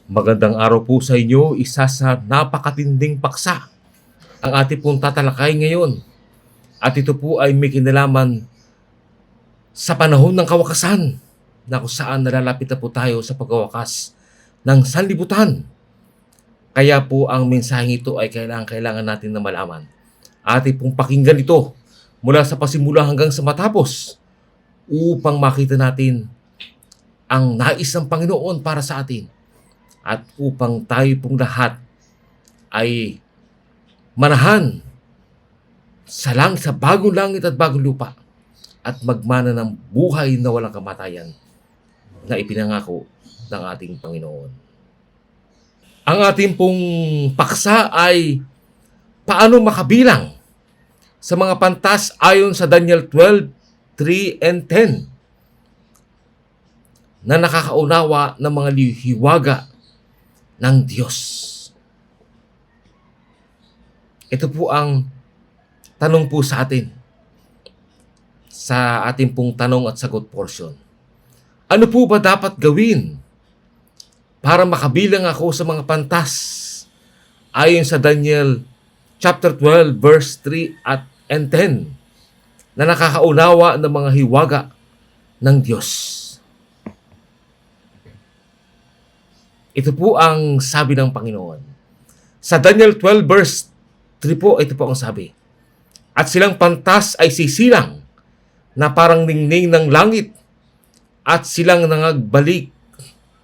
Magandang araw po sa inyo, isa sa napakatinding paksa ang ating pong tatalakay ngayon. At ito po ay may kinalaman sa panahon ng kawakasan na kung saan nalalapit na po tayo sa pagwawakas ng sanlibutan. Kaya po ang mensaheng ito ay kailangan natin na malaman. Ating pong pakinggan ito mula sa pasimula hanggang sa matapos upang makita natin ang nais ng Panginoon para sa atin. At upang tayo pong lahat ay manahan sa bagong langit at bagong lupa at magmana ng buhay na walang kamatayan na ipinangako ng ating Panginoon. Ang ating pong paksa ay paano makabilang sa mga pantas ayon sa Daniel 12:3 and 10 na nakakaunawa ng mga hiwaga ng Diyos. Ito po ang tanong po sa atin sa ating pong tanong at sagot portion. Ano po ba dapat gawin para makabilang ako sa mga pantas ayon sa Daniel chapter 12 verse 3 and 10 na nakakaunawa ng mga hiwaga ng Diyos? Ito po ang sabi ng Panginoon. Sa Daniel 12 verse 3 po, ito po ang sabi. At silang pantas ay sisilang na parang ningning ng langit at silang nangagbalik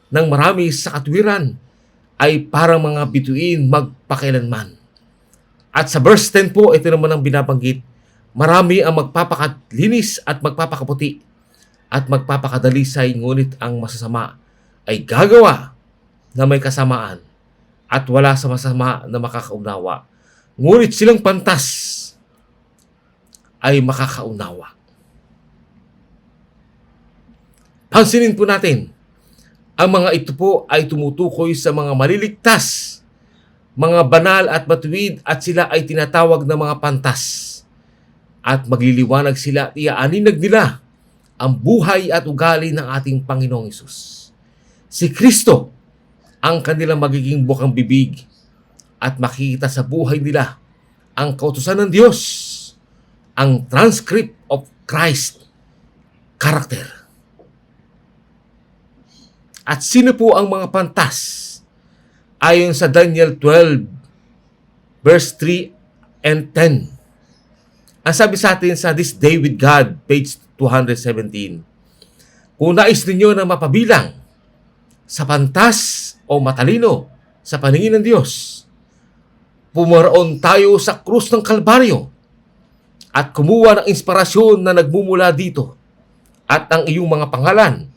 ng marami sa katwiran ay parang mga bituin magpakailanman. At sa verse 10 po, ito naman ang binabanggit. Marami ang magpapakalinis at magpapakaputi at magpapakadalisay, ngunit ang masasama ay gagawa na may kasamaan at wala sa masama na makakaunawa. Ngunit silang pantas ay makakaunawa. Pansinin po natin, ang mga ito po ay tumutukoy sa mga maliligtas, mga banal at matuwid at sila ay tinatawag na mga pantas. At magliliwanag sila at iaaninag nila ang buhay at ugali ng ating Panginoong Hesus. Si Kristo ang kanilang magiging bukang bibig at makikita sa buhay nila ang kautusan ng Diyos, ang transcript of Christ character. At sino po ang mga pantas? Ayon sa Daniel 12 verse 3 and 10. Ang sabi sa atin sa This Day with God, page 217. Kung nais ninyo na mapabilang sa pantas o matalino sa paningin ng Diyos, pumaroon tayo sa krus ng Kalbaryo at kumuha ng inspirasyon na nagmumula dito at ang iyong mga pangalan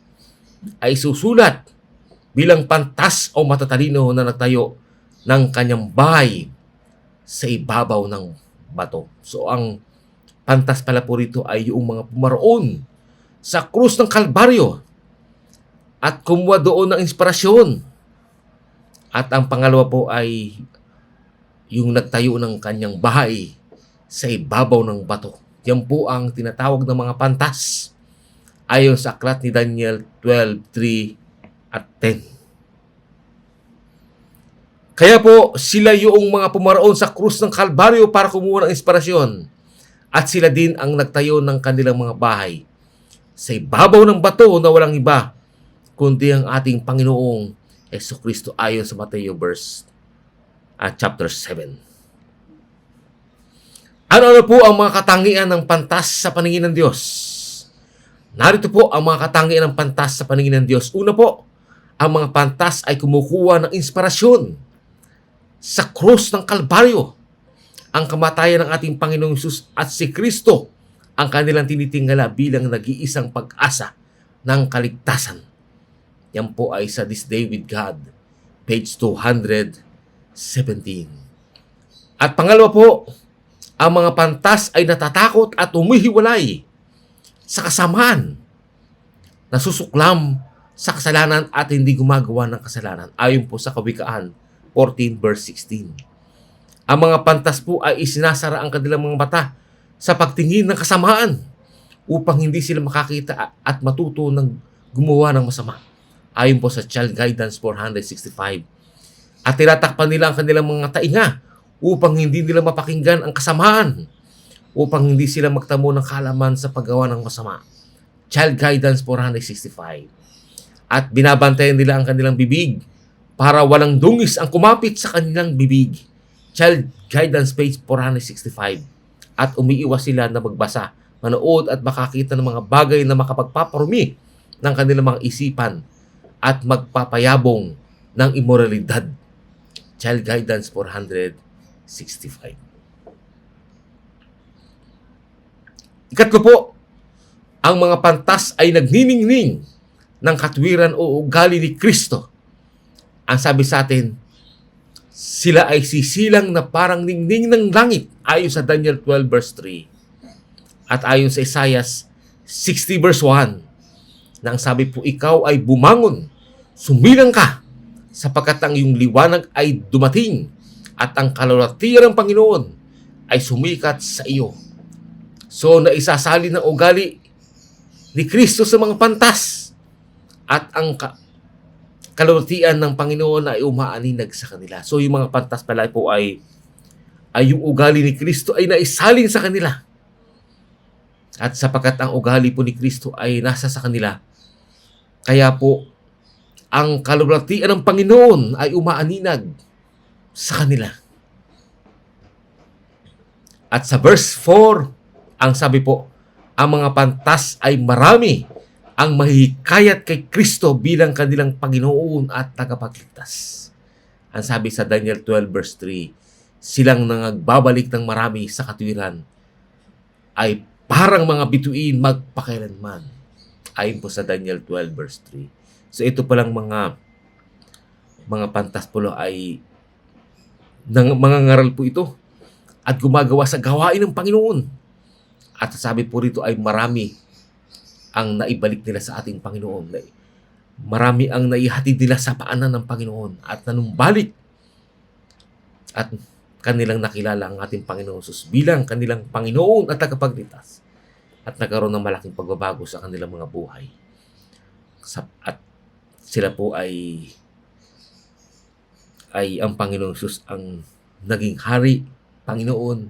ay susulat bilang pantas o matatalino na nagtayo ng kanyang bahay sa ibabaw ng bato. So ang pantas pala po rito ay yung mga pumaroon sa krus ng Kalbaryo at kumuha doon ng inspirasyon. At ang pangalawa po ay yung nagtayo ng kanyang bahay sa ibabaw ng bato. Yan po ang tinatawag ng mga pantas ayon sa aklat ni Daniel 12:3 at 10. Kaya po sila yung mga pumaroon sa krus ng Kalbaryo para kumuha ng inspirasyon. At sila din ang nagtayo ng kanilang mga bahay sa ibabaw ng bato na walang iba kundi ang ating Panginoong Jesucristo ayon sa Mateo chapter 7. Ano po ang mga katangian ng pantas sa paningin ng Diyos? Narito po ang mga katangian ng pantas sa paningin ng Diyos. Una po, ang mga pantas ay kumukuha ng inspirasyon sa krus ng Kalbaryo. Ang kamatayan ng ating Panginoong Hesus at si Kristo ang kanilang tinitingala bilang nag-iisang pag-asa ng kaligtasan. Yan po ay sa This Day with God, page 217. At pangalawa po, ang mga pantas ay natatakot at humihiwalay sa kasamaan, nasusuklam sa kasalanan at hindi gumagawa ng kasalanan. Ayon po sa Kawikaan 14 verse 16. Ang mga pantas po ay isinasara ang kanilang mga mata sa pagtingin ng kasamaan upang hindi sila makakita at matuto ng gumawa ng masama. ayon po sa Child Guidance 465. At tinatakpan nila ang kanilang mga tainga upang hindi nila mapakinggan ang kasamaan, upang hindi sila magtamo ng kaalaman sa paggawa ng masama. Child Guidance 465. At binabantayan nila ang kanilang bibig para walang dungis ang kumapit sa kanilang bibig. Child Guidance page 465. At umiiwas sila na magbasa, manood at makakita ng mga bagay na makapagpaparumi ng kanilang mga isipan at magpapayabong ng immoralidad. Child Guidance 465. Ikatlo po, ang mga pantas ay nagniningning ng katwiran o ugali ni Kristo. Ang sabi sa atin, sila ay sisilang na parang ningning ng langit ayon sa Daniel 12 verse 3. At ayon sa Isaiah 60 verse 1, nang sabi po, ikaw ay bumangon, sumilang ka, sapagkat ang iyong liwanag ay dumating at ang kalulatian ng Panginoon ay sumikat sa iyo. So, naisasali ng ugali ni Kristo sa mga pantas at ang kalulatian ng Panginoon ay umaaninag sa kanila. So, yung mga pantas pala po ay yung ugali ni Kristo ay naisalin sa kanila. At sapagkat ang ugali po ni Kristo ay nasa sa kanila, kaya po ang kalulatian ng Panginoon ay umaaninag sa kanila. At sa verse 4, ang sabi po, ang mga pantas ay marami ang mahihikayat kay Kristo bilang kanilang Panginoon at tagapagligtas. Ang sabi sa Daniel 12 verse 3, silang nangagbabalik ng marami sa katwiran ay parang mga bituin magpakailanman. Ayon po sa Daniel 12 verse 3. So ito palang mga pantas po ay mga ngaral po ito at gumagawa sa gawain ng Panginoon. At sabi po rito ay marami ang naibalik nila sa ating Panginoon. Marami ang naihatid nila sa paanan ng Panginoon at nanumbalik at kanilang nakilala ang ating Panginoon Jesus bilang kanilang Panginoon at tagapagligtas at nagkaroon ng malaking pagbabago sa kanilang mga buhay. At sila po ay ang Panginoon Jesus ang naging hari, Panginoon,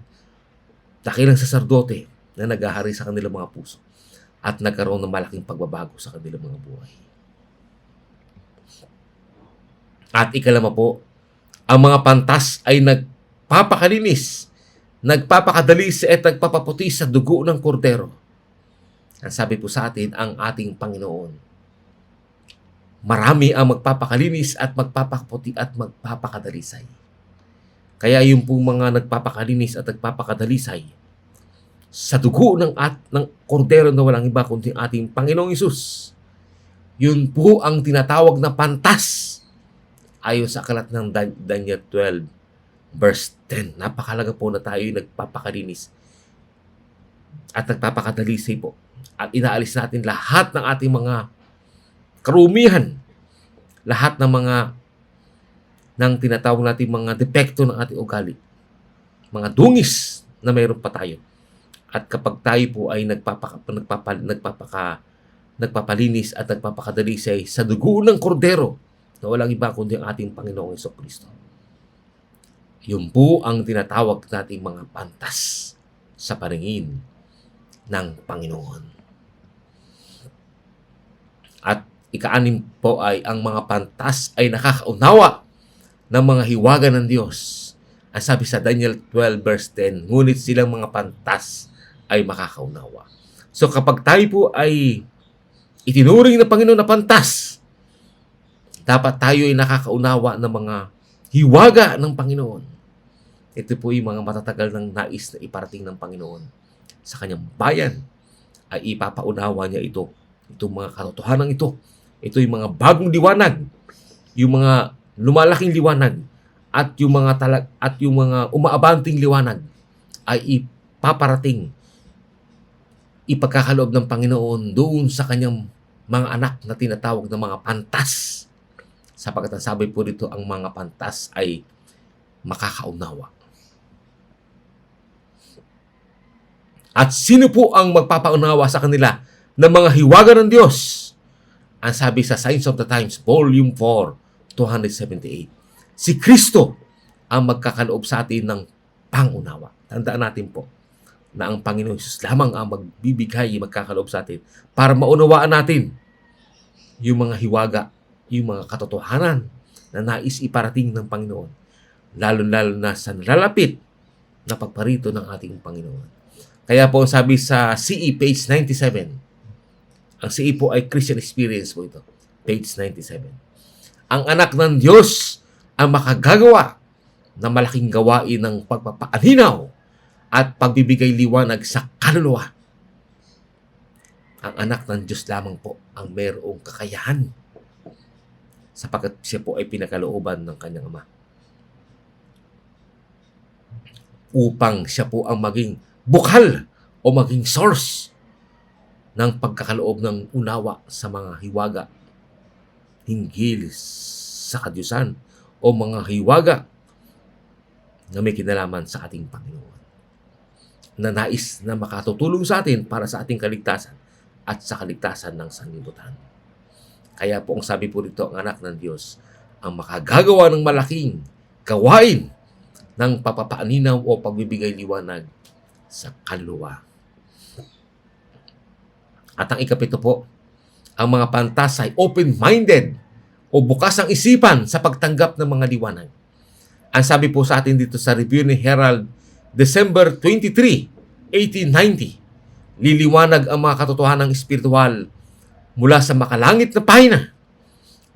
dakilang saserdote na naghahari sa kanilang mga puso at nagkaroon ng malaking pagbabago sa kanilang mga buhay. At ikalama po, ang mga pantas ay nagpapakalinis, nagpapakadalis at nagpapaputi sa dugo ng kordero. Ang sabi po sa atin, ang ating Panginoon. Marami ang magpapakalinis at magpapaputi at magpapakadalisay. Kaya yung po mga nagpapakalinis at nagpapakadalisay sa dugo ng kordero na walang iba kundi ating Panginoong Hesus. Yun po ang tinatawag na pantas ayon sa aklat ng Daniel 12 verse 10. Napakalaga po na tayo yung nagpapakalinis at nagpapakadalisay po. At inaalis natin lahat ng ating mga karumihan, lahat ng tinatawag natin mga depekto ng ating ugali, mga dungis na mayroon pa tayo. At kapag tayo po ay nagpapalinis at nagpapakadalisay sa dugo ng kordero na walang iba kundi ang ating Panginoong Jesucristo, yun po ang tinatawag nating mga pantas sa paningin ng Panginoon. At ika-anim po ay ang mga pantas ay nakakaunawa ng mga hiwaga ng Diyos. Ang sabi sa Daniel 12 verse 10, ngunit silang mga pantas ay makakaunawa. So kapag tayo po ay itinuring na Panginoon na pantas, dapat tayo ay nakakaunawa ng mga hiwaga ng Panginoon. Ito po yung mga matatagal ng nais na iparating ng Panginoon sa kanyang bayan, ay ipapaunawa niya ito. Itong mga katotohanan ito. Ito yung mga bagong liwanag, yung mga lumalaking liwanag, at yung mga umaabanting liwanag ay ipaparating, ipagkakaloob ng Panginoon doon sa kanyang mga anak na tinatawag ng mga pantas. Sapagkat ang sabi po dito, ang mga pantas ay makakaunawa. At sino po ang magpapaunawa sa kanila ng mga hiwaga ng Diyos? Ang sabi sa Signs of the Times, Volume 4, 278, si Kristo ang magkakaloob sa atin ng pangunawa. Tandaan natin po na ang Panginoon Jesus lamang ang magbibigay, magkakaloob sa atin para maunawaan natin yung mga hiwaga, yung mga katotohanan na nais iparating ng Panginoon, lalo-lalo na sa nalalapit na pagparito ng ating Panginoon. Kaya po sabi sa CE page 97, ang CE po ay Christian Experience po ito, page 97. Ang anak ng Diyos ang makagagawa ng malaking gawain ng pagpapaaninaw at pagbibigay liwanag sa kaluluwa. Ang anak ng Diyos lamang po ang mayroong kakayahan sapagkat siya po ay pinakalooban ng kanyang Ama upang siya po ang maging bukal o maging source ng pagkakaloob ng unawa sa mga hiwaga hinggil sa kadyusan o mga hiwaga na may kinalaman sa ating Panginoon na nais na makatutulong sa atin para sa ating kaligtasan at sa kaligtasan ng sanlibutan. Kaya po ang sabi po dito, ang anak ng Diyos ang makagagawa ng malaking gawain ng papapaaninaw o pagbibigay liwanag sa kaluluwa. At ang ikapito po, ang mga pantas ay open-minded o bukas ang isipan sa pagtanggap ng mga liwanag. Ang sabi po sa atin dito sa review ni Herald, December 23, 1890, liliwanag ang mga katotohanang espiritual mula sa makalangit na pahina.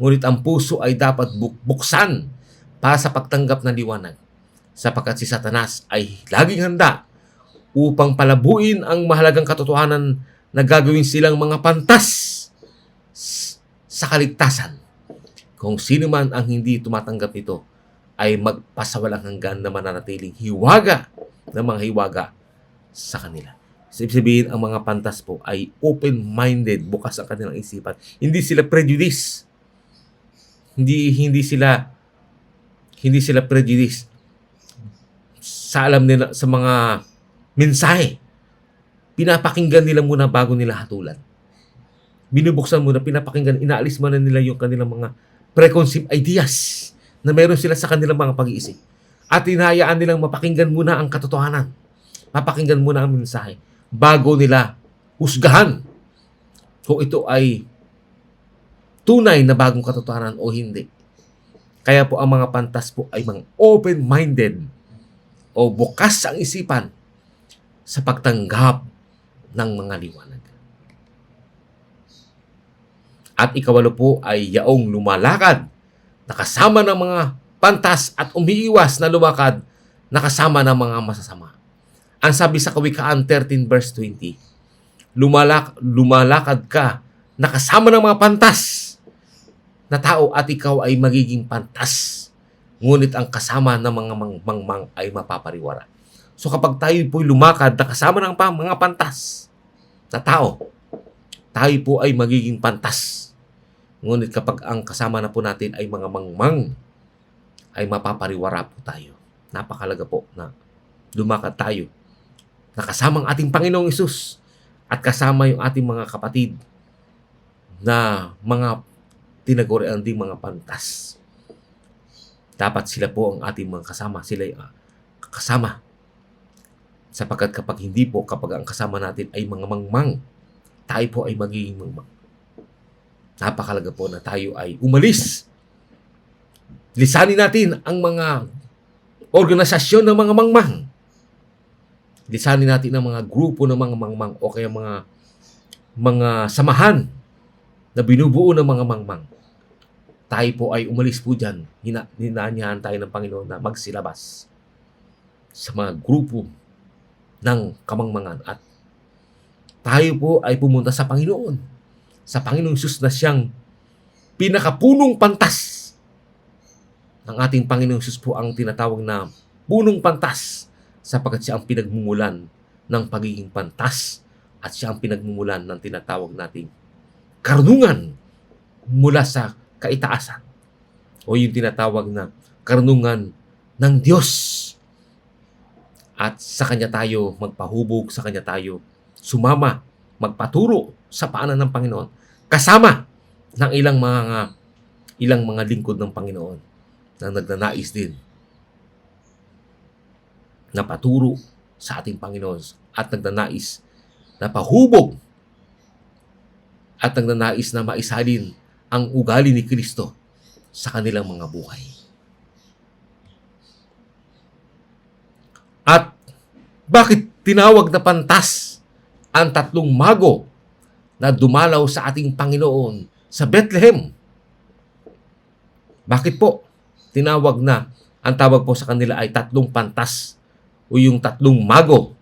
Ngunit ang puso ay dapat buksan para sa pagtanggap ng liwanag, sapagkat si Satanas ay laging handa upang palabuin ang mahalagang katotohanan na gagawin silang mga pantas sa kaligtasan. Kung sino man ang hindi tumatanggap nito ay magpasawalang hanggan na mananatiling hiwaga ng mga hiwaga sa kanila. Ibig sabihin, ang mga pantas po ay open-minded, bukas ang kanilang isipan. Hindi sila prejudice. Hindi sila prejudice sa alam nila sa mga mensahe. Pinapakinggan nila muna bago nila hatulan. Binubuksan muna, pinapakinggan, inaalis muna nila yung kanilang mga preconceived ideas na meron sila sa kanilang mga pag-iisip. At hinahayaan nilang mapakinggan muna ang katotohanan. Mapakinggan muna ang mensahe bago nila husgahan kung ito ay tunay na bagong katotohanan o hindi. Kaya po ang mga pantas po ay mga open-minded o bukas ang isipan sa pagtanggap ng mga liwanag. At ikawalo po ay yaong lumalakad na kasama ng mga pantas at umiiwas na lumakad na kasama ng mga masasama. Ang sabi sa Kawikaan 13 verse 20, lumalakad ka na kasama ng mga pantas na tao at ikaw ay magiging pantas. Ngunit ang kasama ng mga mangmang ay mapapariwara. So kapag tayo po'y lumakad na kasama ng mga pantas na tao, tayo po ay magiging pantas. Ngunit kapag ang kasama na po natin ay mga mangmang, ay mapapariwara po tayo. Napakalaga po na lumakad tayo na kasama ang ating Panginoong Hesus at kasama yung ating mga kapatid na mga tinagurian ding mga pantas. Dapat sila po ang ating mga kasama. Sila ay kasama. Sapagkat kapag hindi po, kapag ang kasama natin ay mga mangmang, tayo po ay magiging mangmang. Napakalaga po na tayo ay umalis. Lisanin natin ang mga organisasyon ng mga mangmang. Lisanin natin ang mga grupo ng mga mangmang o kaya mga samahan na binubuo ng mga mangmang. Tayo po ay umalis po dyan. Hinaanyahan tayo ng Panginoon na magsilabas sa mga grupo ng kamangmangan at tayo po ay pumunta sa Panginoon. Sa Panginoong Hesus na siyang pinakapunong pantas. Ang ating Panginoong Hesus po ang tinatawag na punong pantas sapagkat siya ang pinagmumulan ng pagiging pantas at siya ang pinagmumulan ng tinatawag nating karunungan mula sa kaitaasan o yung tinatawag na karunungan ng Diyos. At sa Kanya tayo magpahubog, sa Kanya tayo sumama, magpaturo sa paanan ng Panginoon. Kasama ng ilang mga lingkod ng Panginoon na nagnanais din na paturo sa ating Panginoon at nagnanais na pahubog at nagnanais na maisalin ang ugali ni Kristo sa kanilang mga buhay. At bakit tinawag na pantas ang tatlong mago na dumalaw sa ating Panginoon sa Bethlehem? Bakit po tinawag na ang tawag po sa kanila ay tatlong pantas o yung tatlong mago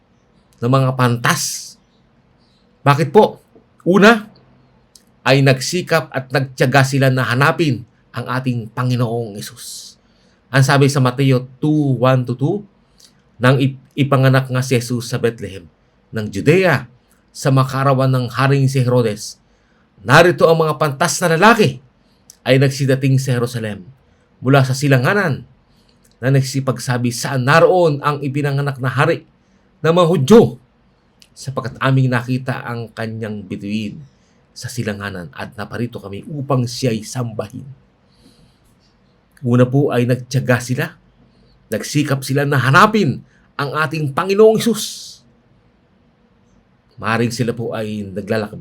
na mga pantas? Bakit po? Una, ay nagsikap at nagtiyaga sila na hanapin ang ating Panginoong Hesus. Ang sabi sa Mateo 2:1-2, nang ipanganak nga si Jesus sa Bethlehem ng Judea sa makarawan ng haring si Herodes, narito ang mga pantas na lalaki ay nagsidating sa Jerusalem mula sa silanganan na nagsipagsabi, saan naroon ang ipinanganak na hari ng mga Hudyo, sapagkat aming nakita ang kanyang bituin sa silanganan at naparito kami upang siya'y sambahin. Una po ay nagtiyaga sila, nagsikap sila na hanapin ang ating Panginoong Hesus. Maaaring sila po ay naglalakad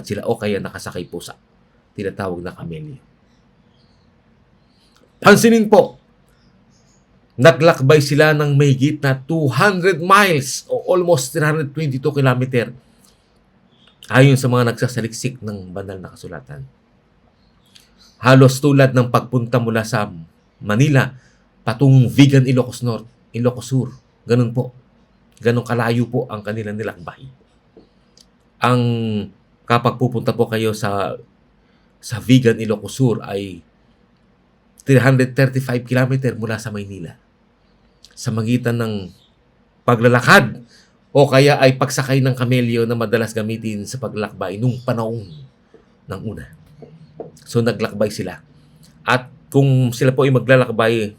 sila o kaya nakasakay po sa tinatawag na kamelyo. Pansinin po, naglakbay sila ng mahigit na 200 miles o almost 322 kilometer ayon sa mga nagsasaliksik ng banal na kasulatan. Halos tulad ng pagpunta mula sa Manila patungong Vigan, Ilocos Sur. Ganun po. Ganun kalayo po ang kanilang nilakbay. Ang kapag pupunta po kayo sa Vigan, Ilocos Sur ay 335 kilometer mula sa Maynila. Sa magitan ng paglalakad o kaya ay pagsakay ng kamelyo na madalas gamitin sa paglalakbay nung panahon ng una. So naglakbay sila. At kung sila po ay maglalakbay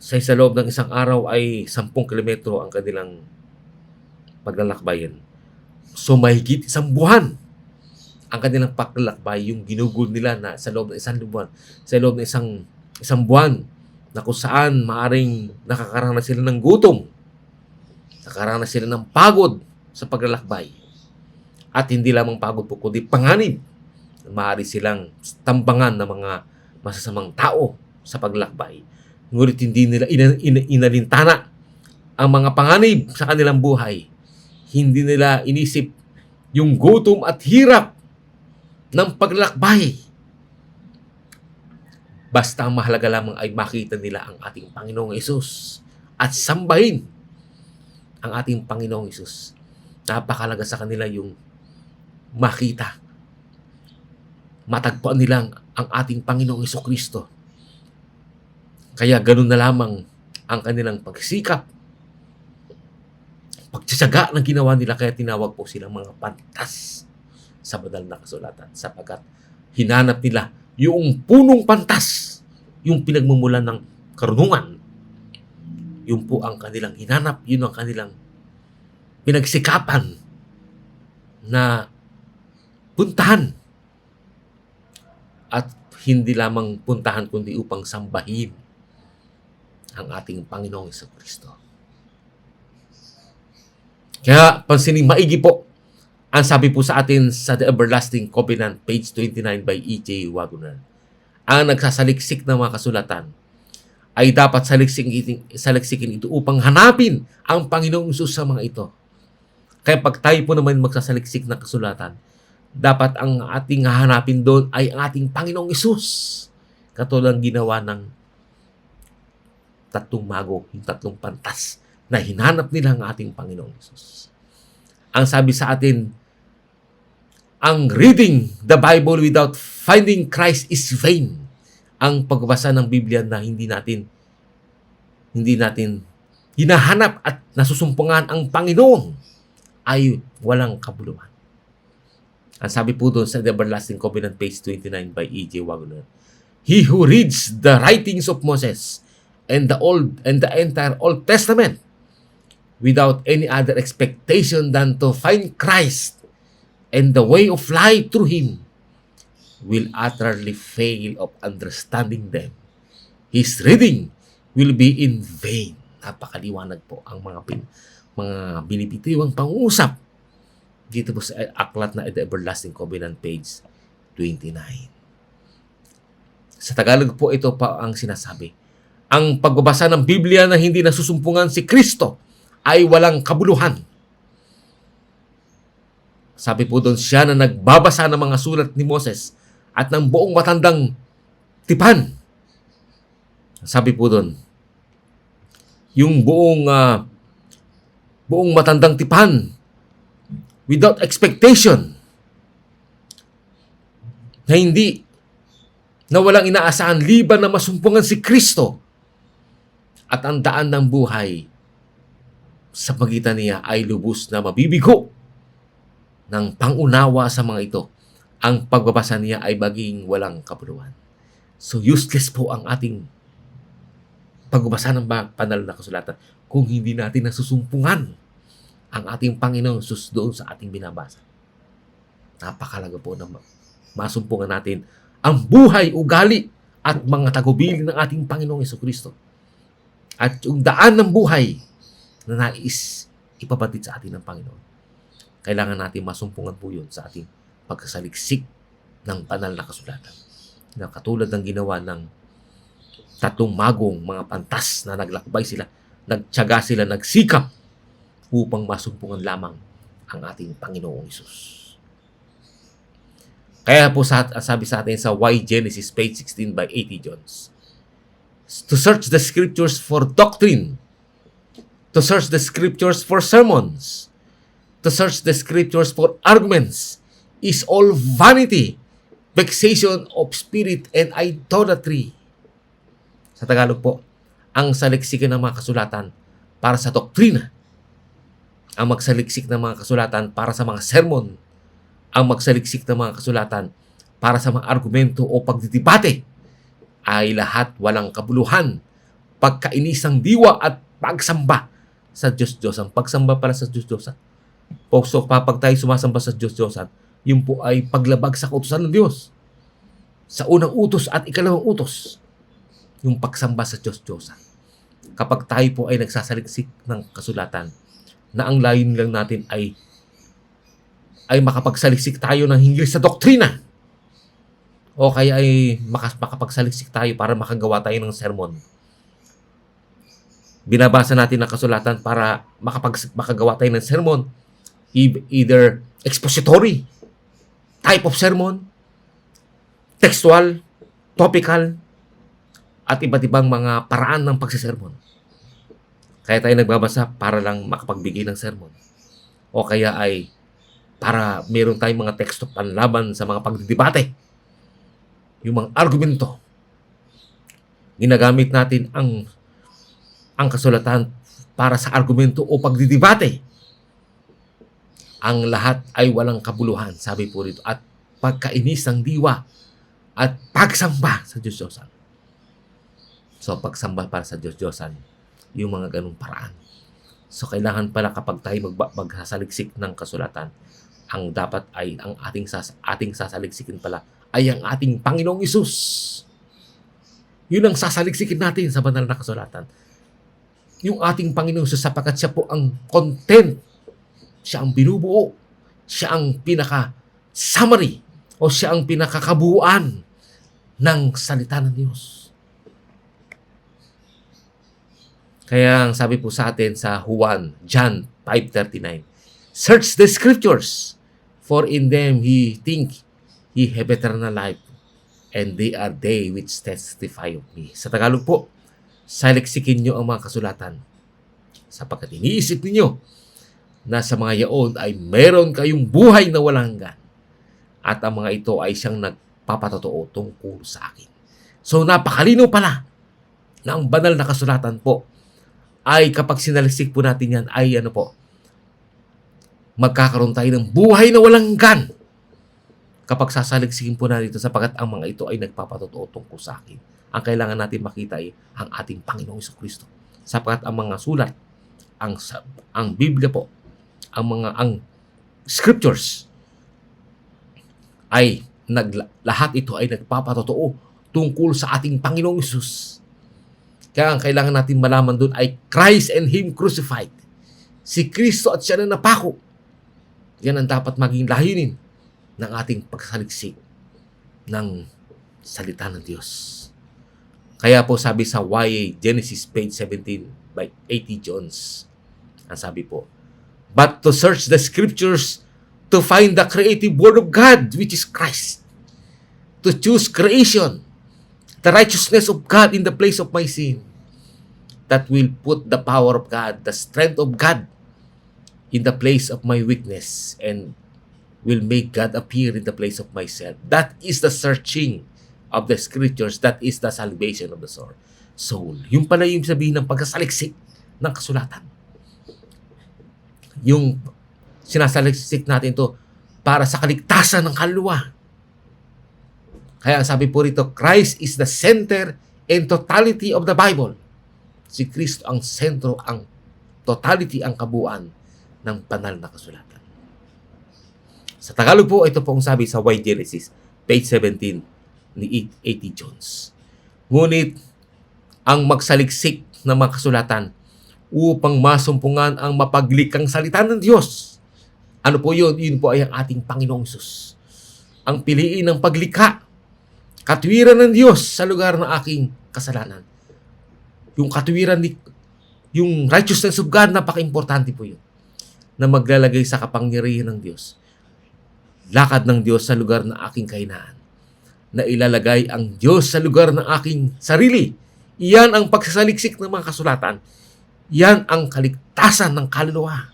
sa loob ng isang araw ay 10 kilometro ang kanilang paglalakbayan. So mahigit 1 buwan ang kanilang paglalakbay, yung ginugol nila na sa loob ng 1 buwan, sa loob ng isang buwan na kung saan maaring nakakaranas sila ng gutom, nakakaranas sila ng pagod sa paglalakbay. At hindi lamang pagod po, kundi panganib. Maaari silang tambangan ng mga masasamang tao sa paglalakbay. Ngunit hindi nila inalintana ang mga panganib sa kanilang buhay. Hindi nila inisip yung gutom at hirap ng paglalakbay. Basta ang mahalaga lamang ay makita nila ang ating Panginoong Hesus at sambahin ang ating Panginoong Hesus. Napakalaga sa kanila yung makita, matagpuan nilang ang ating Panginoong Hesukristo. Kaya ganun na lamang ang kanilang pagsikap, pagtsatsaga ng ginawa nila, kaya tinawag po silang mga pantas sa banal na kasulatan, sapagkat hinanap nila yung punong pantas, yung pinagmumulan ng karunungan. Yun po ang kanilang hinanap, yun ang kanilang pinagsikapan na puntahan. At hindi lamang puntahan kundi upang sambahin ang ating Panginoong Hesukristo. Kaya pansinin maigi po ang sabi po sa atin sa The Everlasting Covenant, page 29 by E.J. Wagner. Ang nagsasaliksik ng mga kasulatan ay dapat saliksikin ito upang hanapin ang Panginoong Hesus sa mga ito. Kaya pag tayo po naman magsasaliksik ng kasulatan, dapat ang ating hahanapin doon ay ang ating Panginoong Hesus. Katulad ginawa ng tatlong mago, yung tatlong pantas na hinanap nila ang ating Panginoong Hesus. Ang sabi sa atin, ang reading the Bible without finding Christ is vain. Ang pagbasa ng Biblia na hindi natin hinahanap at nasusumpungan ang Panginoon ay walang kabuluhan. Ang sabi po doon sa The Everlasting Covenant, page 29 by E.J. Wagner, he who reads the writings of Moses and the entire Old Testament without any other expectation than to find Christ and the way of life through Him will utterly fail of understanding them. His reading will be in vain. Napakaliwanag po ang mga binibitiwang pangusap dito po sa aklat na The Everlasting Covenant, page 29. Sa Tagalog po, ito pa ang sinasabi. Ang pagbabasa ng Biblia na hindi nasusumpungan si Kristo ay walang kabuluhan. Sabi po doon, siya na nagbabasa ng mga sulat ni Moses at ng buong matandang tipan. Sabi po doon, yung buong matandang tipan without expectation, na walang inaasahan liban na masumpungan si Kristo at ang daan ng buhay sa pagitan niya ay lubos na mabibigo ng pangunawa sa mga ito. Ang pagbabasa niya ay maging walang kabuluhan. So useless po ang ating pagbabasa ng banal na kasulatan kung hindi natin nasusumpungan ang ating Panginoon Sus doon sa ating binabasa. Napakalaga po na masumpungan natin ang buhay, ugali at mga tagubilin ng ating Panginoong Jesucristo. At yung daan ng buhay na nais ipabatid sa atin ng Panginoon. Kailangan natin masumpungan po yun sa ating pagkasaliksik ng banal na kasulatan. Na katulad ng ginawa ng tatlong magong mga pantas na naglakbay sila, nagtiyaga sila, nagsikap upang masumpungan lamang ang ating Panginoong Hesus. Kaya po sabi sa atin sa Why Genesis, page 16 by A.T. Jones, to search the scriptures for doctrine, to search the scriptures for sermons, to search the scriptures for arguments is all vanity, vexation of spirit, and idolatry. Sa Tagalog po, ang saliksikin ng mga kasulatan para sa doktrina, ang magsaliksik ng mga kasulatan para sa mga sermon, ang magsaliksik ng mga kasulatan para sa mga argumento o pagdidebate ay lahat walang kabuluhan, pagkainisang diwa at pagsamba sa Diyos-Diyosan. Pagsamba para sa Diyos-Diyosan. So, kapag tayo sumasamba sa Diyos-Diyosan, yun po ay paglabag sa kautusan ng Diyos. Sa unang utos at ikalawang utos, yung pagsamba sa Diyos-Diyosan. Kapag tayo po ay nagsasaliksik ng kasulatan, na ang layon lang natin ay makapagsaliksik tayo ng hinggil sa doktrina, o kaya ay makapagsaliksik tayo para makagawa tayo ng sermon. Binabasa natin ang kasulatan para makagawa tayo ng sermon, either expository type of sermon, textual, topical, at iba't ibang mga paraan ng pagsisermon. Kaya tayo nagbabasa para lang makapagbigay ng sermon, o kaya ay para meron tayong mga teksto panlaban sa mga pagdidebate. Yung mga argumento. Ginagamit natin ang kasulatan para sa argumento o pagdidebate. Ang lahat ay walang kabuluhan, sabi po rito, at pagkainis ng diwa at pagsamba sa Diyos-Diyosan. So, pagsamba para sa Diyos-Diyosan, yung mga ganung paraan. So, kailangan pala kapag tayo magsasaliksik ng kasulatan, ang dapat ay ang ating sasaliksikin pala ay ang ating Panginoong Hesus. Yun ang sasaliksikin natin sa banal na kasulatan. Yung ating Panginoong Hesus, sapagkat siya po ang content, siya ang binubuo, siya ang pinaka-summary, o siya ang pinakakabuuan ng salita ng Diyos. Kaya ang sabi po sa atin sa John 5:39, search the scriptures, for in them ye think ye have eternal life, and they are they which testify of me. Sa Tagalog po, saliksikin nyo ang mga kasulatan, sapagkat iniisip ninyo na sa mga yaon ay meron kayong buhay na walang hanggan, at ang mga ito ay siyang nagpapatotoo tungkol sa akin. So napakalino pala na ang banal na kasulatan po ay kapag sinaliksik po natin yan ay magkakaroon tayo ng buhay na walang hanggan kapag sasaliksikin po natin ito, sapagkat ang mga ito ay nagpapatotoo tungkol sa akin. Ang kailangan natin makita ay ang ating Panginoong Jesucristo, sapagkat ang mga sulat, ang Biblia po, ang scriptures ay lahat ito ay nagpapatotoo tungkol sa ating Panginoong Hesus. Kaya ang kailangan natin malaman doon ay Christ and Him crucified. Si Kristo at siya na napako. Yan ang dapat maging layunin ng ating pagsaliksik ng salita ng Diyos. Kaya po sabi sa YA Genesis page 17 by A.T. Jones, ang sabi po, but to search the scriptures to find the creative word of God, which is Christ. To choose creation, the righteousness of God in the place of my sin, that will put the power of God, the strength of God, in the place of my weakness, and will make God appear in the place of myself. That is the searching of the scriptures. That is the salvation of the soul. Yung pala yung sabihin ng pagkasaliksik ng kasulatan. Yung sinasaliksik natin to para sa kaligtasan ng kaluluwa. Kaya ang sabi po rito, Christ is the center and totality of the Bible. Si Kristo ang sentro, ang totality, ang kabuuan ng banal na kasulatan. Sa Tagalog po, ito po ang sabi sa Y Genesis, page 17 ni A.T. Jones. Ngunit, ang magsaliksik ng mga kasulatan upang masumpungan ang mapaglikang salita ng Diyos. Ano po yun? Yun po ay ang ating Panginoong Hesus. Ang piliin ng paglikha, katuwiran ng Diyos sa lugar ng aking kasalanan. Yung katuwiran, yung righteousness of God, napaka-importante po yun, na maglalagay sa kapangyarihan ng Diyos. Lakad ng Diyos sa lugar ng aking kahinaan. Na ilalagay ang Diyos sa lugar ng aking sarili. Iyan ang pagsasaliksik ng mga kasulatan. Yan ang kaligtasan ng kaluluwa.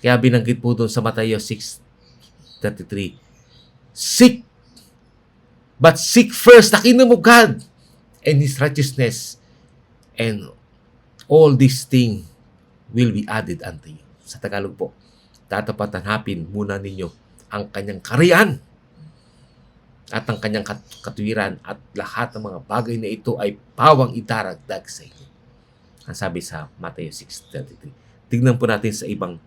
Kaya binanggit po doon sa Mateo 6:33, but seek first the kingdom of God and His righteousness, and all these things will be added unto you. Sa Tagalog po, dapat hanapin muna ninyo ang kanyang kaharian at ang kanyang katuwiran, at lahat ng mga bagay na ito ay pawang idaragdag sa inyo. Ang sabi sa Mateo 6:33. Tignan po natin sa ibang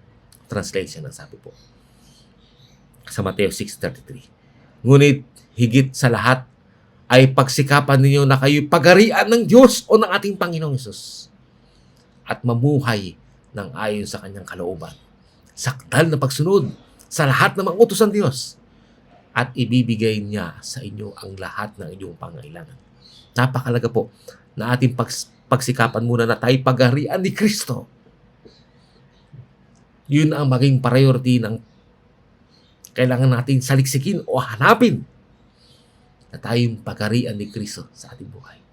translation ang sabi po. Sa Mateo 6:33. Ngunit higit sa lahat ay pagsikapan ninyo na kayo'y pagharian ng Diyos o ng ating Panginoong Hesus at mamuhay ng ayon sa kanyang kalooban. Sakdal na pagsunod sa lahat ng mga utos ng Diyos, at ibibigay niya sa inyo ang lahat ng inyong pangailangan. Napakalaga po na ating pagsikapan muna na tayo pagharian ni Kristo. Yun ang maging priority ng kailangan natin saliksikin o hanapin, na tayong pagharian ni Kristo sa ating buhay.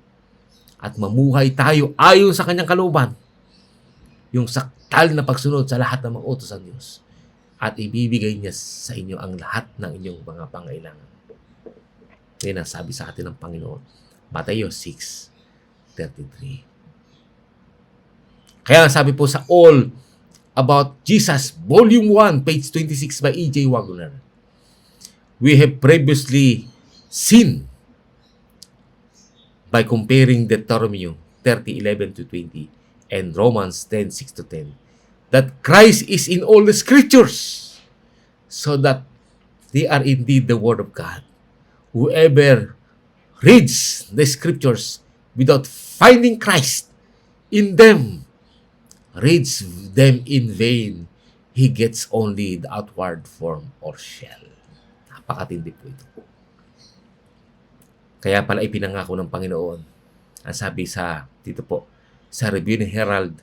At mamuhay tayo ayon sa kanyang kalooban. Yung sakdal na pagsunod sa lahat ng mga utos ng Diyos. At ibibigay niya sa inyo ang lahat ng inyong mga pangailangan. Yan ang sabi sa atin ng Panginoon. Mateo 6:33. Kaya sabi po sa All About Jesus, Volume 1, page 26 by E.J. Wagner. We have previously seen by comparing Deuteronomy 30:11-20 and Romans 10:6-10 that Christ is in all the scriptures, so that they are indeed the word of God. Whoever reads the scriptures without finding Christ in them reads them in vain. He gets only the outward form or shell. Napakatindi po ito. Kaya pala ipinangako ng Panginoon. Ang sabi sa, dito po, sa Review and Herald,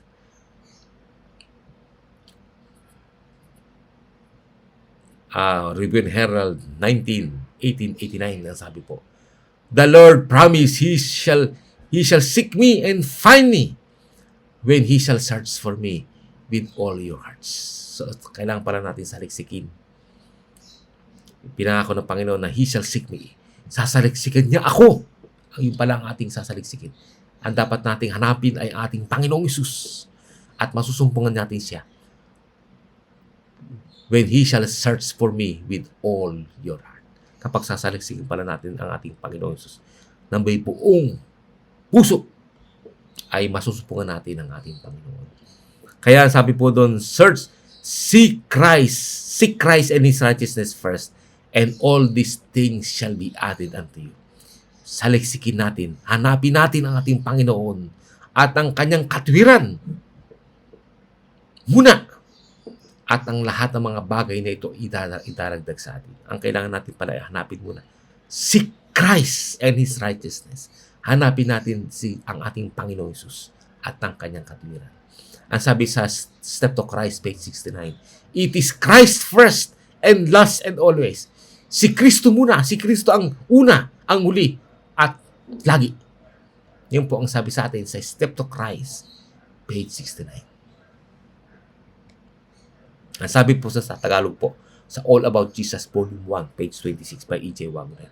Review and Herald 1889, ang sabi po, the Lord promised He shall seek me and find me when He shall search for me with all your hearts. So, kailangan pala natin saliksikin. Pinangako ng Panginoon na He shall seek me. Sasaliksikin niya ako. Yun pala ang ating sasaliksikin. Ang dapat nating hanapin ay ating Panginoong Hesus. At masusumpungan natin siya. When He shall search for me with all your heart. Kapag sasaliksikin pala natin ang ating Panginoong Hesus ng may buong puso, ay masusumpungan natin ang ating Panginoon. Kaya sabi po doon, seek Christ, Seek Christ and His righteousness first, and all these things shall be added unto you. Saliksikin natin, hanapin natin ang ating Panginoon at ang kanyang katwiran muna. At ang lahat ng mga bagay na ito idaragdag sa atin. Ang kailangan natin pala ay hanapin muna. Seek Christ and His righteousness. Hanapin natin ang ating Panginoong Hesus at ang kanyang katwiran. Ang sabi sa Step to Christ, page 69, it is Christ first and last and always. Si Kristo muna. Si Kristo ang una, ang huli, at lagi. Yun po ang sabi sa atin sa Step to Christ, page 69. Ang sabi po sa Tagalog po, sa All About Jesus, Volume 1, page 26 by E.J. Wagner.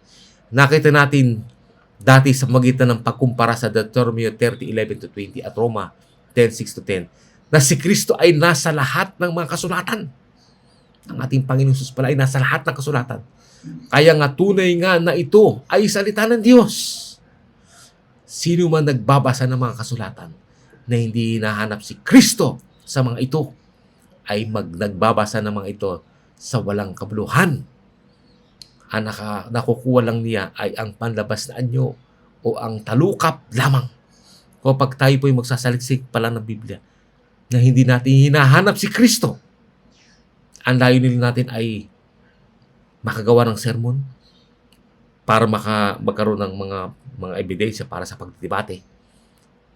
Nakita natin dati sa magitan ng pagkumpara sa Deuteronomy 30:11-20 at Roma 10:6-10 na si Kristo ay nasa lahat ng mga kasulatan. Ang ating Panginoon Jesus pala ay nasa lahat ng kasulatan. Kaya nga tunay nga na ito ay salita ng Diyos. Sino man nagbabasa ng mga kasulatan na hindi hinahanap si Kristo sa mga ito, ay nagbabasa ng mga ito sa walang kabuluhan. Ang nakukuha lang niya ay ang panlabas na anyo o ang talukap lamang. Kapag tayo po ay magsasaliksik pala ng Biblia na hindi natin hinahanap si Kristo, ang layunin natin ay makagawa ng sermon para magkaroon ng mga ebidensya para sa pagdidebate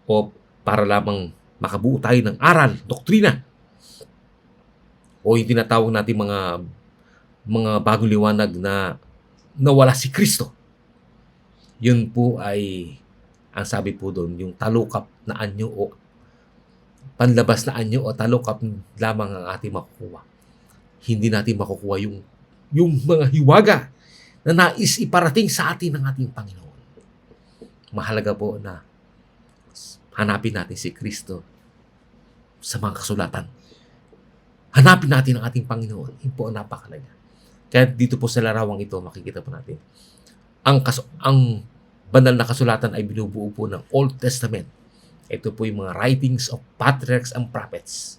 o para lamang makabuo tayo ng aral, doktrina, o yung tinatawag natin mga bagong liwanag na nawala si Kristo. Yun po ay, ang sabi po doon, yung talukap na anyo o panlabas na anyo o talukap lamang ang ating makukuha. Hindi natin makukuha yung mga hiwaga na nais iparating sa atin ng ating Panginoon. Mahalaga po na hanapin natin si Kristo sa mga kasulatan. Hanapin natin ang ating Panginoon. Yun po ang napakalaga. Kaya dito po sa larawang ito, makikita po natin. Ang banal na kasulatan ay binubuo po ng Old Testament. Ito po yung mga writings of patriarchs and prophets.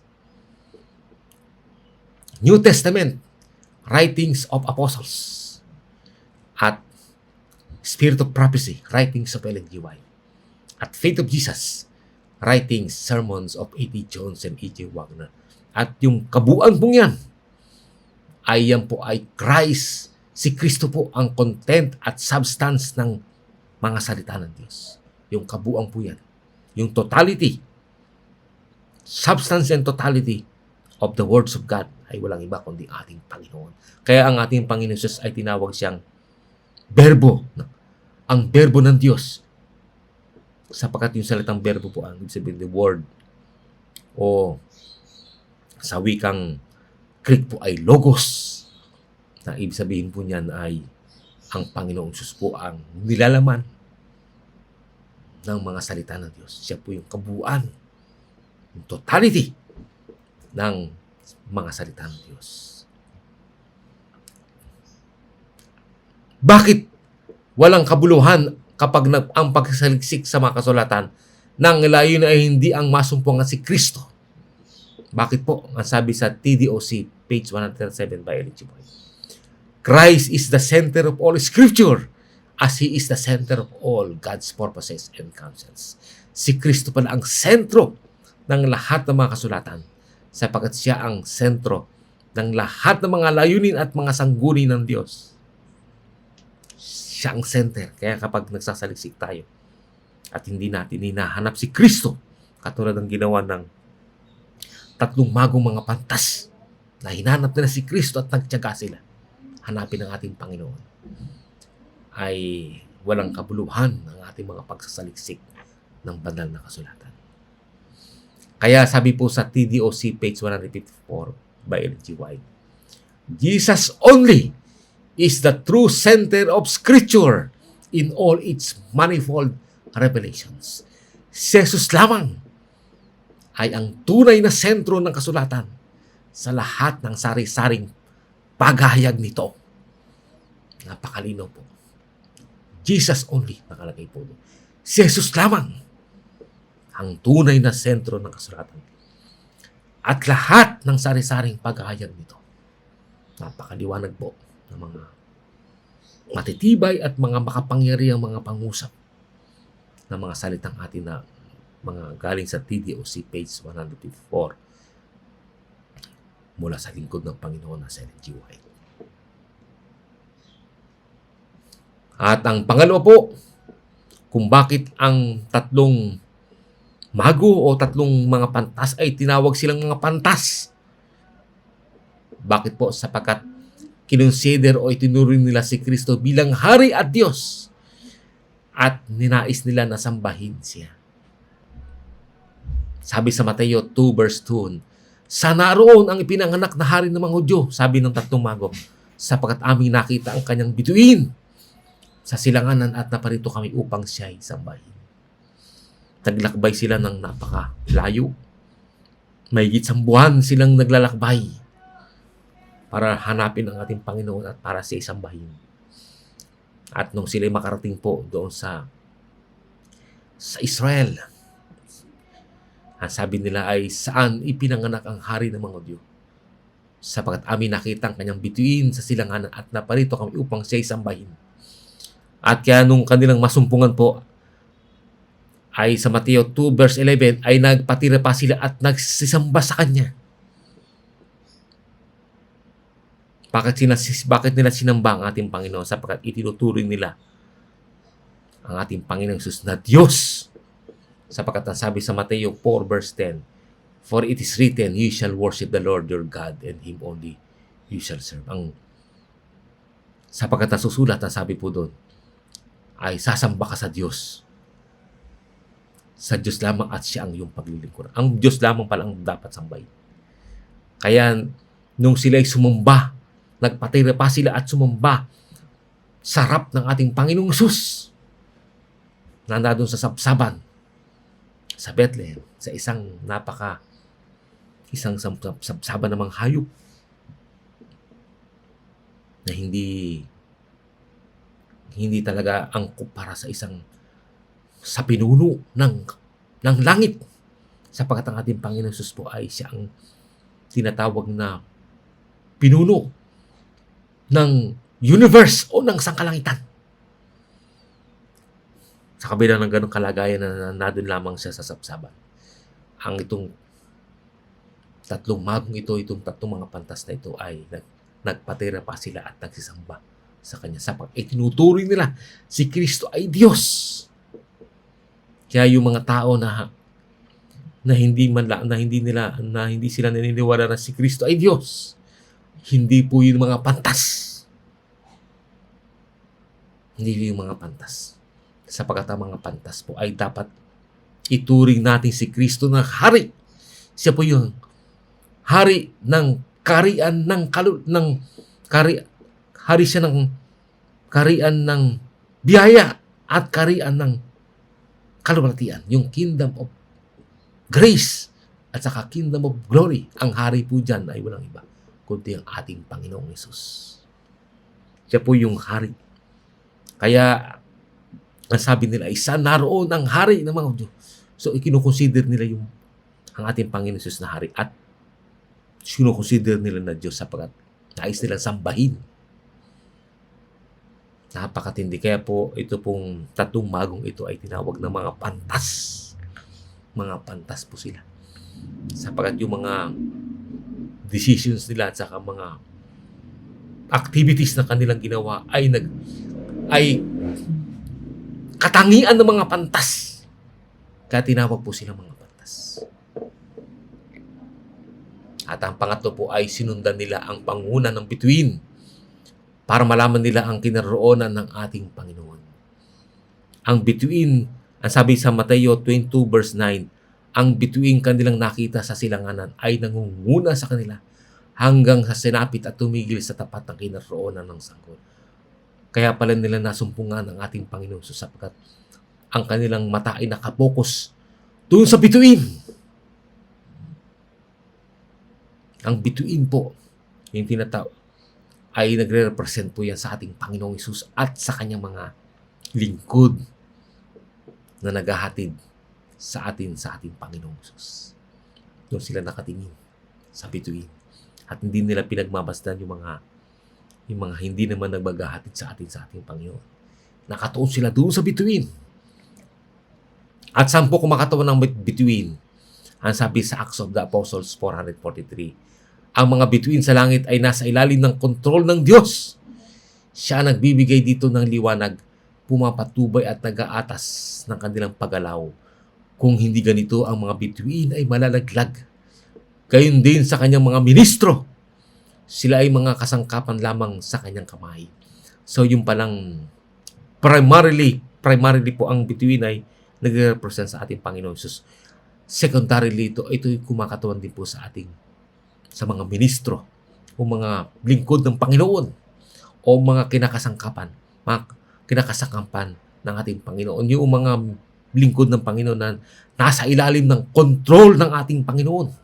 New Testament, writings of apostles. At Spirit of Prophecy, writings of Ellen G. White. At Faith of Jesus, writings, sermons of A.T. Jones and E.J. Wagner. At yung kabuuan pong yan, yan po ay Christ. Si Kristo po ang content at substance ng mga salita ng Diyos. Yung kabuuan po yan. Yung totality, substance and totality of the words of God ay walang iba kundi ating Panginoon. Kaya ang ating Panginoon Jesus ay tinawag siyang berbo. Ang berbo ng Diyos. Sapagkat yung salitang berbo po ang ibig sabihin, the word, o sa wikang Greek po ay logos. Na ibig sabihin po niyan ay ang Panginoong Jesus po ang nilalaman ng mga salita ng Diyos. Siya po yung kabuuan, yung totality ng mga salita ng Diyos. Bakit walang kabuluhan kapag ang pagsaliksik sa mga kasulatan nang layunin ay hindi ang masumpungan si Kristo? Bakit po? Ang sabi sa TDOC, page 137 by Ellen G. White. Christ is the center of all Scripture as He is the center of all God's purposes and counsels. Si Kristo pala ang sentro ng lahat ng mga kasulatan sapagkat siya ang sentro ng lahat ng mga layunin at mga sangguni ng Diyos. Siya ang center. Kaya kapag nagsasaliksik tayo at hindi natin hinahanap si Kristo, katulad ng ginawa ng tatlong magong mga pantas na hinanap nila si Kristo at nagtiyaga sila, hanapin ang ating Panginoon, ay walang kabuluhan ang ating mga pagsasaliksik ng banal na kasulatan. Kaya sabi po sa TDOC page 154 by Ellen G. White, Jesus only is the true center of Scripture in all its manifold revelations. Si Jesus lamang ay ang tunay na sentro ng kasulatan sa lahat ng sari-saring paghahayag nito. Napakalino po. Jesus only, nakalagay po doon. Si Jesus lamang ang tunay na sentro ng kasulatan. At lahat ng sari-saring paghahayag nito Napakaliwanag po ng mga matitibay at mga makapangyarihang mga pangusap ng mga salitang atin na mga galing sa TDOC page 154 mula sa lingkod ng Panginoon na Ellen G. White. At ang pangalawa po, kung bakit ang tatlong mago o tatlong mga pantas ay tinawag silang mga pantas. Bakit po? Sapagkat kinonsider o itinuring nila si Kristo bilang Hari at Diyos at ninais nila na sambahin siya. Sabi sa Mateo 2 verse 2, sa naroon ang ipinanganak na hari ng mga Hudyo, sabi ng tatlong mago, sapagkat aming nakita ang kanyang bituin sa silanganan at naparito kami upang siya'y sambahin. Naglakbay sila ng napakalayo. Mahigit 1 buwan silang naglalakbay para hanapin ang ating Panginoon at para siya isambahin. At nung sila'y makarating po doon sa Israel, ang sabi nila ay, saan ipinanganak ang hari ng mga Hudyo? Sapagkat amin nakita ang kanyang bituin sa silanganan at naparito kami upang siya'y sambahin. At kaya nung kanilang masumpungan po, ay sa Mateo 2 verse 11, ay nagpatira pa sila at nagsisamba sa kanya. Bakit nila sinamba ang ating Panginoon? Sapagkat itinuturing nila ang ating Panginoong Jesus na Diyos. Sapagkat ang sabi sa Mateo 4 verse 10, for it is written, you shall worship the Lord your God and Him only you shall serve. Sapagkat nasusulat, ang sabi po doon, ay sasamba ka sa Diyos. Sa Diyos lamang at siya ang iyong paglilingkuran. Ang Diyos lamang pala ang dapat sambahin. Kaya nung sila'y sumamba, nagpatira pa sila at sumamba sa harap ng ating Panginoong Jesus na nandun sa sabsaban sa Bethlehem, sa isang sabsaban ng mga hayop na hindi talaga angkop para sa pinuno ng langit, sapagkat ang ating Panginoon Jesus po ay siya ang tinatawag na pinuno ng universe o ng sangkalangitan. Sa kabila ng ganong kalagayan na nandun lamang siya sa sabsaban, ang itong tatlong magong itong tatlong mga pantas na ito ay nagpatira pa sila at nagsisamba sa kanya, sapagkat itinuturing nila si Kristo ay Diyos. Kaya yung mga tao na hindi sila naniniwala na si Kristo ay Diyos, hindi po yung mga pantas. Hindi yung mga pantas. Sapagkat ang mga pantas po ay dapat ituring natin si Kristo na hari. Siya po yung hari ng kaharian hari siya ng kaharian ng biyaya at kaharian ng kaluwalhatian, yung kingdom of grace at saka kingdom of glory. Ang hari po dyan ay walang iba kundi ang ating Panginoong Hesus. Siya po yung hari. Kaya ang sabi nila ay saan naroon ang hari ng mga Hudyo. So ikinukonsider nila ang ating Panginoong Hesus na hari at sinukonsider nila na Diyos sapagkat nais nilang sambahin. Napakatindi. Kaya po ito pong tatlong magong ito ay tinawag na mga pantas. Mga pantas po sila. Sapagkat yung mga decisions nila at saka mga activities na kanilang ginawa ay katangian ng mga pantas. Kaya tinawag po sila mga pantas. At ang pangatlo po ay sinundan nila ang panguna ng bituin para malaman nila ang kinaroonan ng ating Panginoon. Ang bituin, ang sabi sa Mateo 22 verse 9, ang bituin kanilang nakita sa silanganan ay nangunguna sa kanila hanggang sa sinapit at tumigil sa tapat ng kinaroonan ng sanggol. Kaya pala nila nasumpungan ang ating Panginoon sapagkat ang kanilang mata ay nakapokus doon sa bituin. Ang bituin po, yung tinatawag, ay nagre-represent po yan sa ating Panginoong Hesus at sa kanyang mga lingkod na naghahatid sa ating Panginoong Hesus. Doon sila nakatingin sa bituin. at hindi nila pinagmamasdan yung mga hindi naman nagmaghahatid sa ating Panginoon. Nakatuon sila doon sa bituin. At saan po kumakatawan ng bituin? Ang sabi sa Acts of the Apostles 443, ang mga bituin sa langit ay nasa ilalim ng kontrol ng Diyos. Siya nagbibigay dito ng liwanag, pumapatubay at nag-aatas ng kanilang paggalaw. Kung hindi ganito, ang mga bituin ay malalaglag. Gayon din sa kanyang mga ministro. Sila ay mga kasangkapan lamang sa kanyang kamay. So yung palang primarily po ang bituin ay nagre-represent sa ating Panginoon Jesus. Secondarily ito ay kumakatawan din po sa mga ministro o mga lingkod ng Panginoon o mga kinakasangkapan ng ating Panginoon. Yung mga lingkod ng Panginoon na nasa ilalim ng kontrol ng ating Panginoon.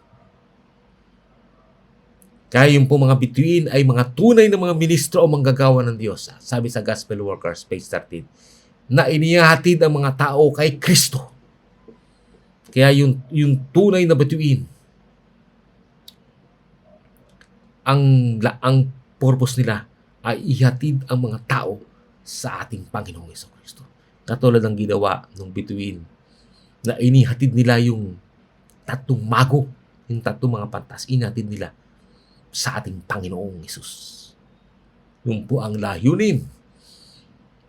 Kaya yung po mga bituin ay mga tunay na mga ministro o manggagawa ng Diyos. Sabi sa Gospel Workers, page 13, na inihahatid ang mga tao kay Kristo. Kaya yung tunay na bituin, ang purpose nila ay ihatid ang mga tao sa ating Panginoong Jesucristo. Katulad ng ginawa ng bituin na inihatid nila yung tatlong mago, yung tatlong mga pantas, inihatid nila sa ating Panginoong Hesus. Yun po ang layunin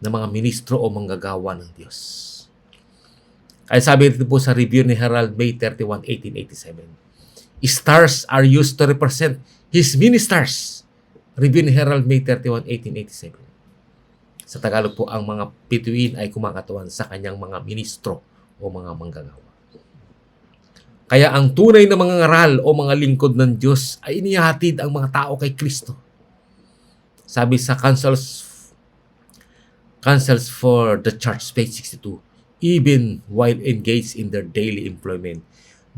ng mga ministro o manggagawa ng Diyos. Ay sabi dito po sa review ni Herald May 31, 1887, stars are used to represent His ministers. Review ni Herald May 31, 1887. Sa Tagalog po, ang mga bituin ay kumakatawan sa kanyang mga ministro o mga manggagawa. Kaya ang tunay na mga ngaral o mga lingkod ng Diyos ay inihatid ang mga tao kay Kristo. Sabi sa Counsels for the Church, page 62, even while engaged in their daily employment,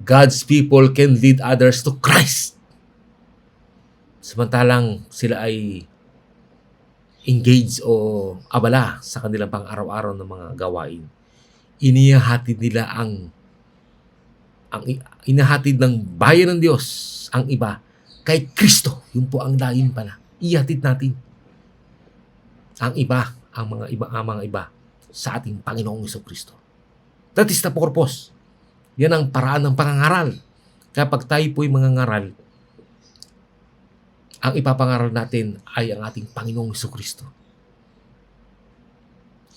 God's people can lead others to Christ. Samantalang sila ay engaged o abala sa kanilang pang-araw-araw ng mga gawain, inihahatid nila ang inahatid ng bayan ng Diyos ang iba kay Kristo. Yun po ang layin pala. Ihatid natin ang mga iba sa ating Panginoong Jesucristo. That is the purpose. Yan ang paraan ng pangangaral. Kapag tayo po'y mangangaral, ang ipapangaral natin ay ang ating Panginoong Jesucristo.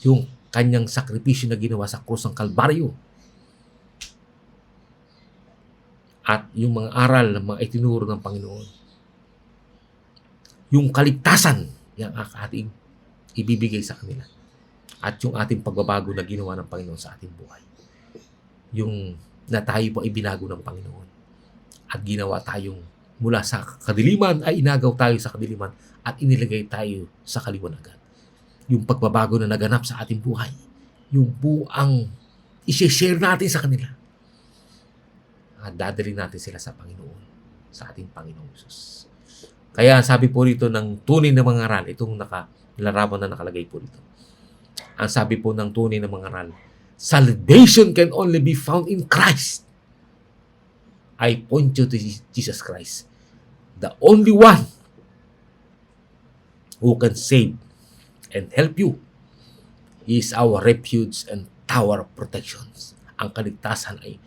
Yung kanyang sakripisyo na ginawa sa krus ng Kalbaryo. At yung mga aral ng mga itinuro ng Panginoon. Yung kaligtasan, yung ating ibibigay sa kanila. At yung ating pagbabago na ginawa ng Panginoon sa ating buhay. Yung na tayo po ay binago ng Panginoon. At ginawa tayong mula sa kadiliman ay inagaw tayo sa kadiliman at inilagay tayo sa kaliwanagan. Yung pagbabago na naganap sa ating buhay. Yung buang i-share natin sa kanila. At dadalhin natin sila sa Panginoon, sa ating Panginoong Jesus. Kaya sabi po rito ng tunay na mga aral, itong larawan na nakalagay po rito. Ang sabi po ng tunay na mga aral, salvation can only be found in Christ. I point you to Jesus Christ, the only one who can save and help you. He is our refuge and tower of protection. Ang kaligtasan ay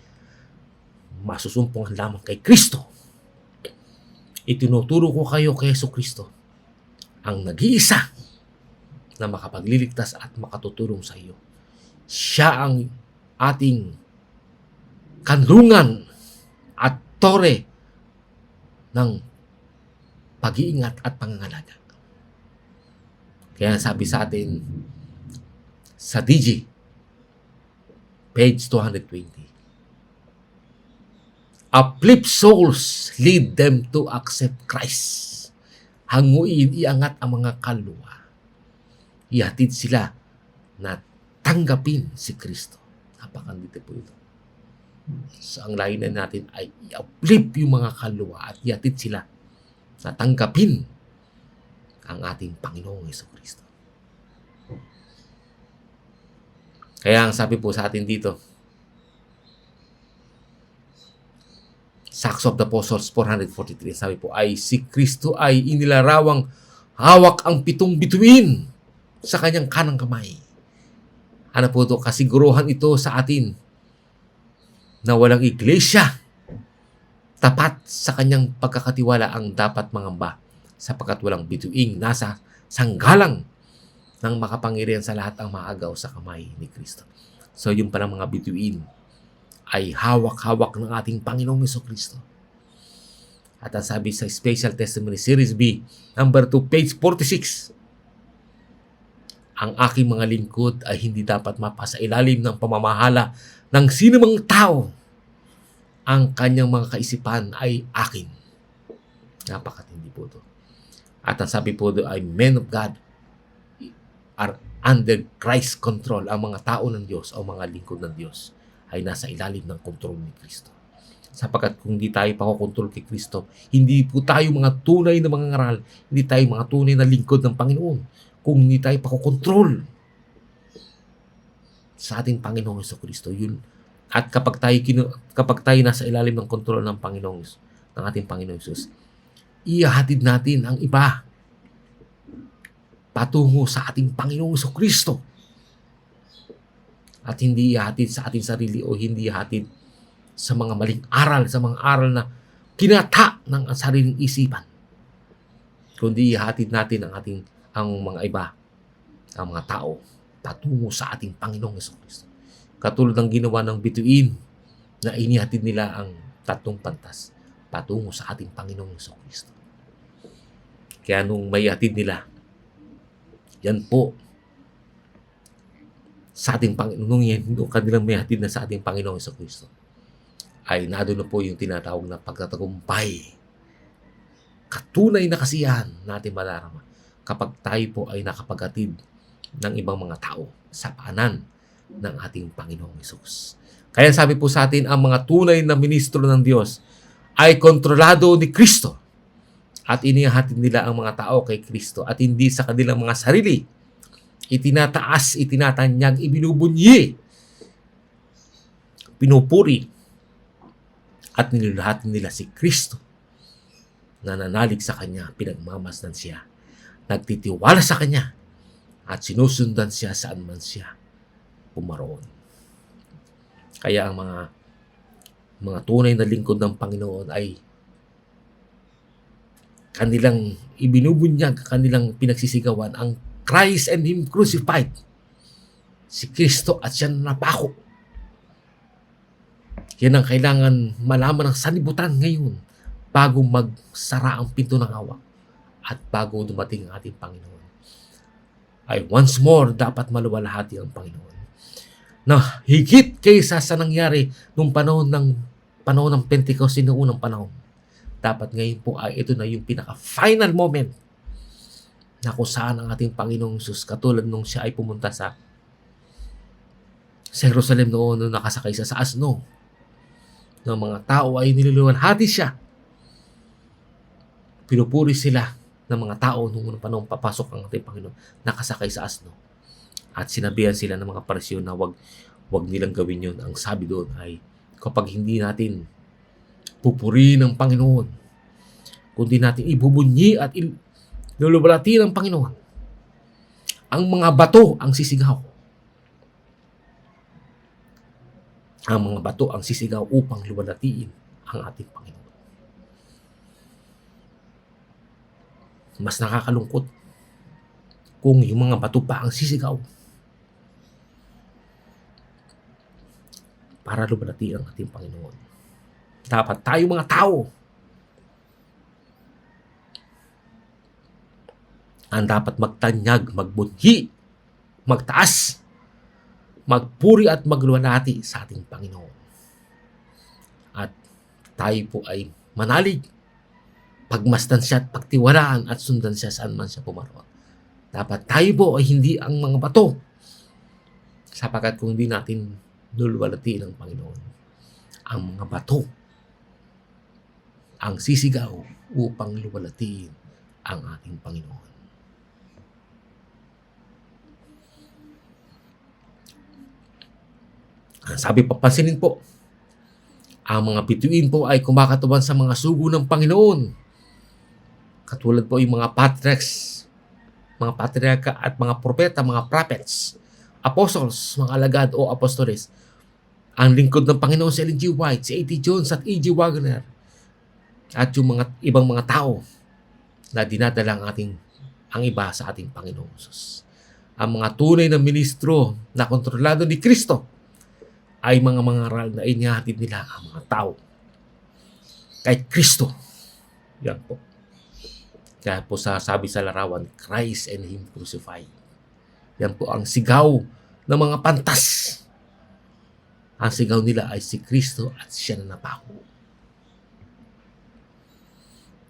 masusumpungan lamang kay Kristo. Itinuturo ko kayo kay Jesucristo, ang nag-iisa na makapagliligtas at makatutulong sa iyo. Siya ang ating kanlungan at tore ng pag-iingat at pangangalaga. Kaya sabi sa atin sa DG, page 220, uplift souls, lead them to accept Christ. Hanguin, iangat ang mga kaluluwa. Ihatid sila na tanggapin si Kristo. Napakandito po ito. So, ang layunin natin ay i-uplift yung mga kaluluwa at ihatid sila na tanggapin ang ating Panginoong Jesucristo. Kaya ang sabi po sa atin dito, Acts of the Apostles 443, sabi po ay si Kristo ay inilarawang hawak ang 7 bituin sa kanyang kanang kamay. Ano po ito? Kasiguruhan ito sa atin na walang iglesia tapat sa kanyang pagkakatiwala ang dapat mangamba sapagkat walang bituing nasa sanggalang ng makapangyarihan sa lahat ang maagaw sa kamay ni Kristo. So yung palang mga bituin ay hawak-hawak ng ating Panginoong Jesucristo. At ang sabi sa Special Testimony Series B, number 2, page 46, ang aking mga lingkod ay hindi dapat mapasa ilalim ng pamamahala ng sinumang tao. Ang kanyang mga kaisipan ay akin. Napakatindi po ito. At ang sabi po doon ay men of God are under Christ's control. Ang mga tao ng Diyos o mga lingkod ng Diyos ay nasa ilalim ng kontrol ni Kristo. Sapagkat kung hindi tayo pakokontrol kay Kristo, hindi po tayo mga tunay na mga ngaral, hindi tayo mga tunay na lingkod ng Panginoon. Kung hindi tayo pakokontrol sa ating Panginoong Jesucristo, yun. At kapag tayo nasa ilalim ng kontrol ng ating Panginoong Jesus, ihahatid natin ang iba patungo sa ating Panginoong Jesucristo. At hindi ihatid sa ating sarili o hindi ihatid sa mga maling aral, sa mga aral na kinata ng sariling isipan. Kundi ihatid natin ang mga iba, ang mga tao, patungo sa ating Panginoong Jesucristo. Katulad ng ginawa ng bituin na inihatid nila ang 3 pantas patungo sa ating Panginoong Jesucristo. Kaya nung may hatid nila, yan po, sa ating Panginoong nung kanilang may hatid na sa ating Panginoong Jesucristo, ay nadoon na po yung tinatawag na pagtatagumpay. Katunay na kasiyahan natin madarama kapag tayo po ay nakapaghatid ng ibang mga tao sa paanan ng ating Panginoong Hesus. Kaya sabi po sa atin, ang mga tunay na ministro ng Diyos ay kontrolado ni Kristo at inihahatid nila ang mga tao kay Kristo at hindi sa kanilang mga sarili. Itinataas, itinatanyag, ibinubunyi, pinupuri at nilalahatin nila si Kristo. Nananalig sa Kanya, pinagmamasdan siya, nagtitiwala sa Kanya at sinusundan siya saan man siya pumaroon. Kaya ang mga tunay na lingkod ng Panginoon ay kanilang ibinubunyag, kanilang pinagsisigawan ang Christ and Him crucified. Si Kristo at siya napako. Yan ang kailangan malaman ng sanlibutan ngayon bago magsara ang pinto ng hawak at bago dumating ang ating Panginoon. Ay once more dapat maluwalhati ang Panginoon na higit kaysa sa nangyari nung panahon ng Pentecost, noong unang panahon. Dapat ngayon po ay ito na yung pinaka-final moment na kung saan ang ating Panginoong Jesus, katulad nung siya ay pumunta sa Jerusalem noon nung nakasakay siya sa asno, ng mga tao ay niluluwalhati siya. Pinupuri sila ng mga tao nung unang panahon papasok ang ating Panginoon nakasakay sa asno. At sinabihan sila ng mga Pariseo na wag nilang gawin yun. Ang sabi doon ay kapag hindi natin pupurihin ng Panginoon, kundi natin ibubunyi at lulubalati ng Panginoon, ang mga bato ang sisigaw. Ang mga bato ang sisigaw upang luwalatiin ang ating Panginoon. Mas nakakalungkot kung yung mga bato pa ang sisigaw para lubalati ang ating Panginoon. Dapat tayo mga tao ang dapat magtanyag, magbunyi, magtaas, magpuri at magluwalhati sa ating Panginoon. At tayo po ay manalig, pagmasdan siya at pagtiwalaan at sundan siya saan man siya pumaroon. Dapat tayo po ay hindi ang mga bato, sapagkat kung hindi natin luluwalhati ng Panginoon, ang mga bato ang sisigaw upang luwalhatiin ang ating Panginoon. Sabi, papansinin po, Ang mga bituin po ay kumakatuban sa mga sugo ng Panginoon. Katulad po yung mga patriarka at mga propeta, mga prophets, apostles, mga alagad o apostoles. Ang lingkod ng Panginoon si Ellen G. White, si A.T. Jones at E.G. Wagner at yung mga ibang mga tao na dinadala ang iba sa ating Panginoon Jesus. Ang mga tunay na ministro na kontrolado ni Kristo ay mga mangaral na inihatid nila ang mga tao kay Kristo. Yan po. Kaya po sabi sa larawan, Christ and Him crucified. Yan po ang sigaw ng mga pantas. Ang sigaw nila ay si Kristo at siya na napako.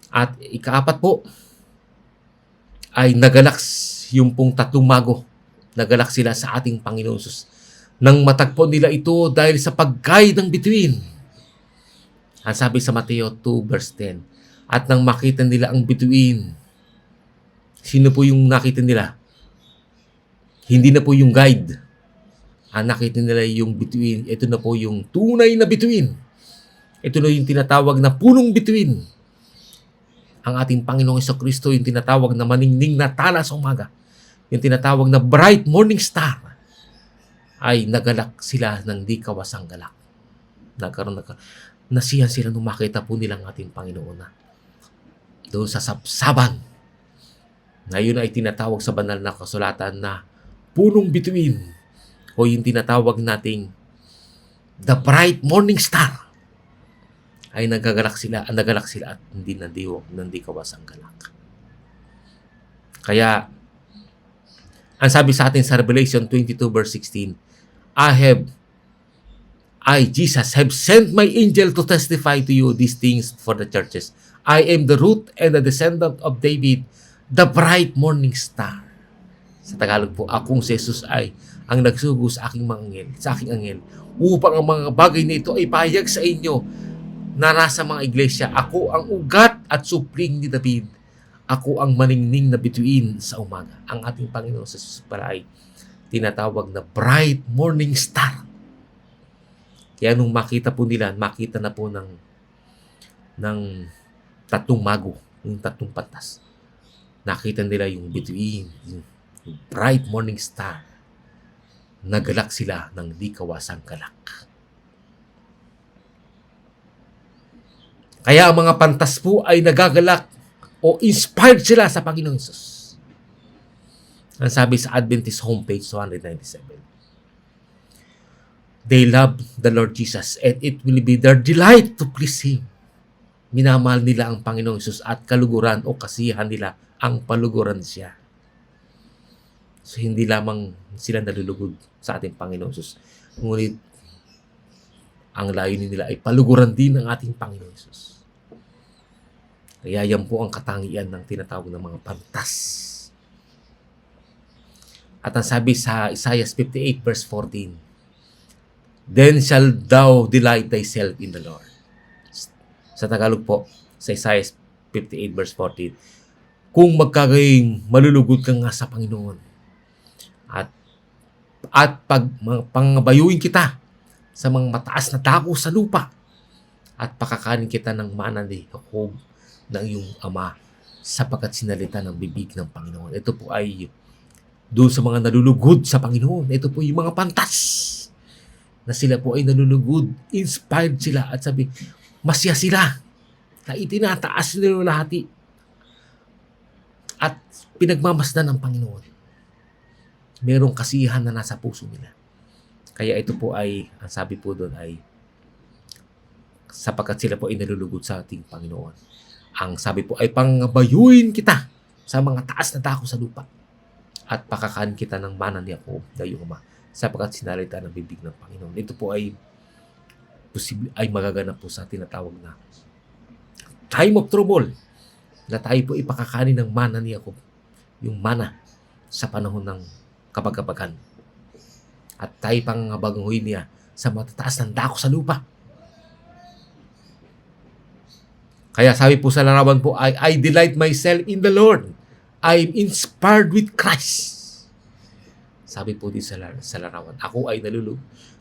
At ikaapat po ay nagalak yung pong tatlong mago. Nagalak sila sa ating Panginoon Jesus. Nang matagpo nila ito dahil sa paggay ng bituin. Ang sabi sa Mateo 2 verse 10. At nang makita nila ang bituin, sino po yung nakita nila? Hindi na po yung guide. Ang nakita nila yung bituin. Ito na po yung tunay na bituin. Ito na yung tinatawag na punong bituin. Ang ating Panginoong Jesucristo, yung tinatawag na maningning na tala sa umaga. Yung tinatawag na bright morning star. Ay nagalak sila ng di kawasang galak. Nasiyahan sila nung makita po nilang ating Panginoon na doon sa sapsaban. Ngayon ay tinatawag sa banal na kasulatan na punong bituin o yung tinatawag nating the bright morning star ay nagalak sila at hindi kawasang galak. Kaya ang sabi sa atin sa Revelation 22 verse 16, Jesus, have sent my angel to testify to you these things for the churches. I am the root and the descendant of David, the bright morning star. Sa Tagalog po, akong si Jesus ay ang nagsugo sa aking anghel, upang ang mga bagay na ito ay pahayag sa inyo na nasa mga iglesia. Ako ang ugat at supling ni David. Ako ang maningning na bituin sa umaga. Ang ating Panginoon sa Jesus pala ay tinatawag na bright morning star. Kaya nung makita na po ng tatlong mago, yung tatlong pantas. Nakita nila yung bituin, yung bright morning star. Nagalak sila ng di kawasang galak. Kaya ang mga pantas po ay nagagalak o inspired sila sa Panginoon Jesus. Ang sabi sa Adventist homepage 297. They love the Lord Jesus and it will be their delight to please Him. Minamahal nila ang Panginoong Jesus at kaluguran o kasiyahan nila ang paluguran siya. So hindi lamang sila nalulugod sa ating Panginoong Jesus. Ngunit ang layunin nila ay paluguran din ng ating Panginoong Jesus. Kaya yan po ang katangian ng tinatawag ng mga pantas. At ang sabi sa Isaiah 58 verse 14, then shall thou delight thyself in the Lord. Sa Tagalog po, sa Isaiah 58 verse 14, kung magkagaying malulugod ka nga sa Panginoon at pangbayuin kita sa mga mataas na dako sa lupa at pakakanin kita ng mana ni Jacob ng iyong ama sapagkat sinalita ng bibig ng Panginoon. Ito po ay doon sa mga nalulugod sa Panginoon. Ito po yung mga pantas na sila po ay nalulugod, inspired sila at sabi, masya sila na itinataas nila lahati at pinagmamasdan ng Panginoon. Merong kasiyahan na nasa puso nila. Kaya ito po ay, ang sabi po doon ay, sapagkat sila po ay nalulugod sa ating Panginoon. Ang sabi po ay, pangbayuin kita sa mga taas na dako sa lupa at pakakain kita ng mana ni Jacob na iyong ama sapagkat sinalita ng bibig ng Panginoon. Ito po ay magaganap po sa tinatawag na time of trouble na tayo po ipakakanin ng mana ni Jacob, yung mana sa panahon ng kapag-kapagan. At tayo pang baguhin niya sa matataas ng dako sa lupa. Kaya sabi po sa larawan po, I delight myself in the Lord. I'm inspired with Christ. Sabi po din sa larawan, ako ay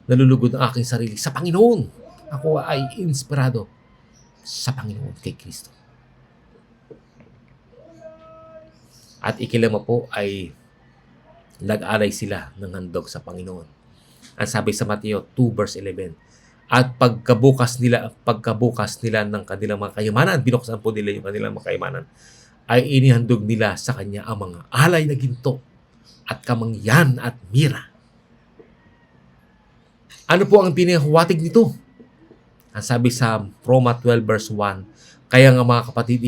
nalulugod ng aking sarili sa Panginoon. Ako ay inspirado sa Panginoon kay Kristo. At ikilama po ay nag-alay sila ng handog sa Panginoon. Ang sabi sa Mateo 2 verse 11, at pagkabukas nila ng kanilang mga kayamanan, binuksan po nila yung kanilang mga kayamanan, ay inihandog nila sa Kanya ang mga alay na ginto at kamangyan at mira. Ano po ang pinahuwatig nito? Ang sabi sa Roma 12 verse 1, kaya nga mga kapatid,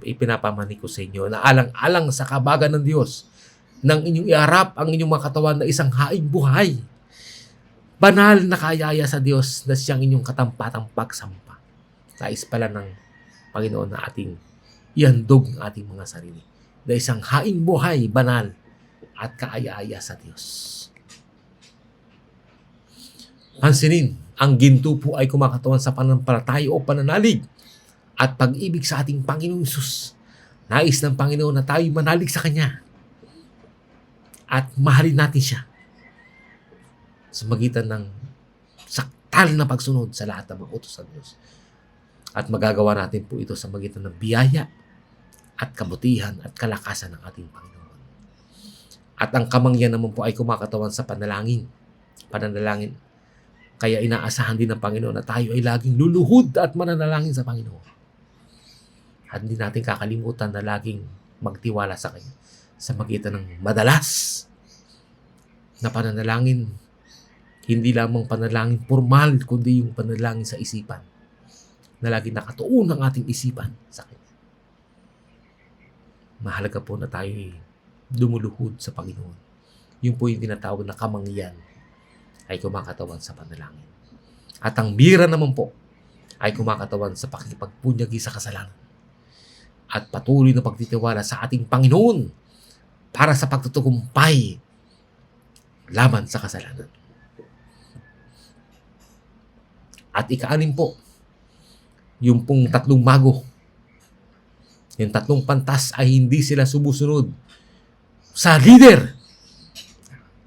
ipinapamani ko sa inyo na alang-alang sa kabagan ng Diyos, nang inyong iharap ang inyong mga katawan na isang haing buhay, banal na kayaya sa Diyos na siyang inyong katampatang pagsampa. Nais pala ng Panginoon na ating ihandog ng ating mga sarili na isang haing buhay, banal at kaaya-aya sa Diyos. Pansinin, ang ginto po ay kumakatawan sa pananampalataya o pananalig at pag-ibig sa ating Panginoong Hesus. Nais ng Panginoon na tayo manalig sa Kanya at mahalin natin siya sa magitan ng saktal na pagsunod sa lahat ng mga utos ng Diyos. At magagawa natin po ito sa magitan ng biyaya at kabutihan at kalakasan ng ating Panginoon. At ang kamangyan naman po ay kumakatawan sa panalangin. Kaya inaasahan din ng Panginoon na tayo ay laging luluhod at mananalangin sa Panginoon. At hindi natin kakalimutan na laging magtiwala sa Kanya sa magitan ng madalas na pananalangin, hindi lamang panalangin formal, kundi yung panalangin sa isipan na laging nakatuon ang ating isipan sa Kanya. Mahalaga po na tayo dumuluhod sa Panginoon. Yung po yung tinatawag na kamangyan ay kumakatawan sa panalangin. At ang bira naman po ay kumakatawan sa pakikipagpunyagi sa kasalanan at patuloy na pagtitiwala sa ating Panginoon para sa pagtutugumpay laban sa kasalanan. At ika-anim po, yung pong tatlong mago, yung tatlong pantas ay hindi sila sumusunod sa leader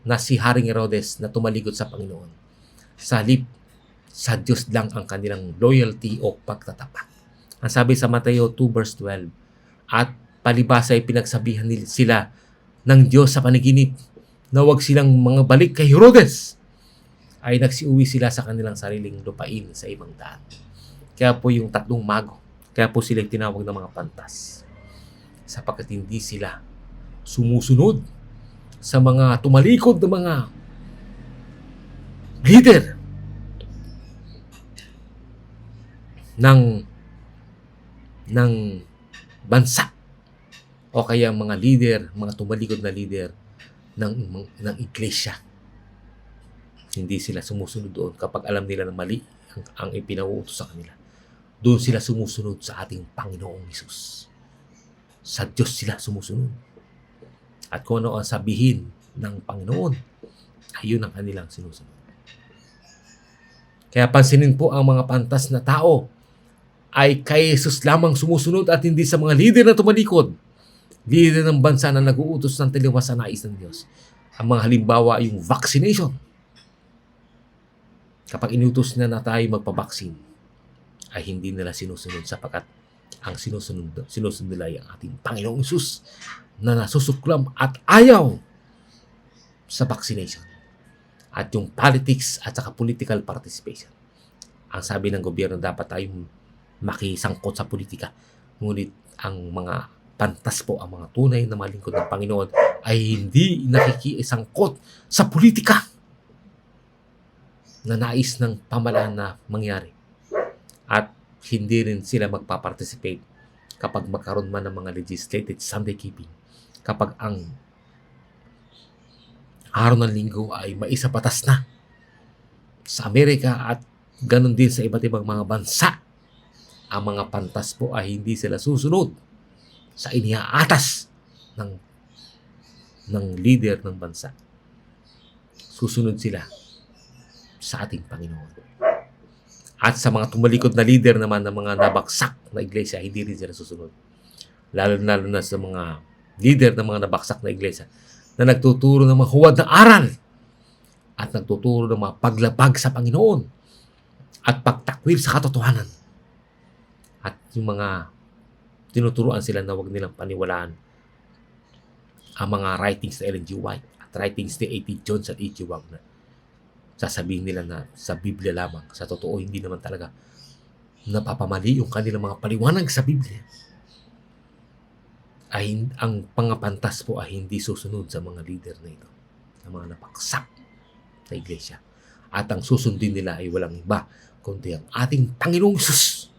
na si Haring Herodes na tumalikod sa Panginoon. Sa halip, sa Diyos lang ang kanilang loyalty o pagtatapat. Ang sabi sa Mateo 2 verse 12, at palibasa ay pinagsabihan sila ng Diyos sa panaginip na huwag silang mga balik kay Herodes, ay nagsiuwi sila sa kanilang sariling lupain sa ibang daan. Kaya po yung tatlong mago, kaya po sila tinawag ng mga pantas, sapagkat hindi sila sumusunod sa mga tumalikod na mga leader ng bansa o kaya mga leader, mga tumalikod na leader ng iglesia. Hindi sila sumusunod doon kapag alam nila na mali ang ipinauutos sa kanila. Doon sila sumusunod sa ating Panginoong Hesus. Sa Diyos sila sumusunod. At kung ano ang sabihin ng Panginoon, ayun ang kanilang sinusunod. Kaya pansinin po ang mga pantas na tao ay kay Jesus lamang sumusunod at hindi sa mga leader na tumalikod. Leader ng bansa na nag-uutos ng taliwas sa nais ng Diyos. Ang mga halimbawa ay yung vaccination. Kapag inutos na tayo magpabaksin, ay hindi nila sinusunod sapagkat ang sinusunod nila ay ang ating Panginoong Hesus na nasusuklam at ayaw sa vaccination. At yung politics at saka political participation. Ang sabi ng gobyerno, dapat tayong makisangkot sa politika. Ngunit ang mga pantas po, ang mga tunay na malingkod ng Panginoon ay hindi nakikisangkot sa politika na nais ng pamalaan na mangyari. At hindi rin sila magpaparticipate kapag magkaroon man ng mga legislated Sunday keeping. Kapag ang araw ng linggo ay maisabatas na sa Amerika at ganun din sa iba't ibang mga bansa, ang mga pantas po ay hindi sila susunod sa iniaatas ng leader ng bansa. Susunod sila sa ating Panginoon. At sa mga tumalikod na leader naman ng mga nabaksak na iglesia, hindi rin sila susunod. Lalo na sa mga leader ng mga nabaksak na iglesia na nagtuturo ng mga huwad na aral at nagtuturo ng mga paglabag sa Panginoon at pagtakwil sa katotohanan. At yung mga tinuturuan sila na huwag nilang paniwalaan ang mga writings ni Ellen G. White at writings ni A.T. Jones at E.G. Wagner. Sasabihin nila na sa Biblia lamang. Sa totoo, hindi naman talaga napapamali yung kanilang mga paliwanag sa Biblia. Ay, ang pangapantas po ay hindi susunod sa mga leader na ito, ng mga napaksak sa iglesia. At ang susundin nila ay walang iba kundi ang ating Panginoong Hesus.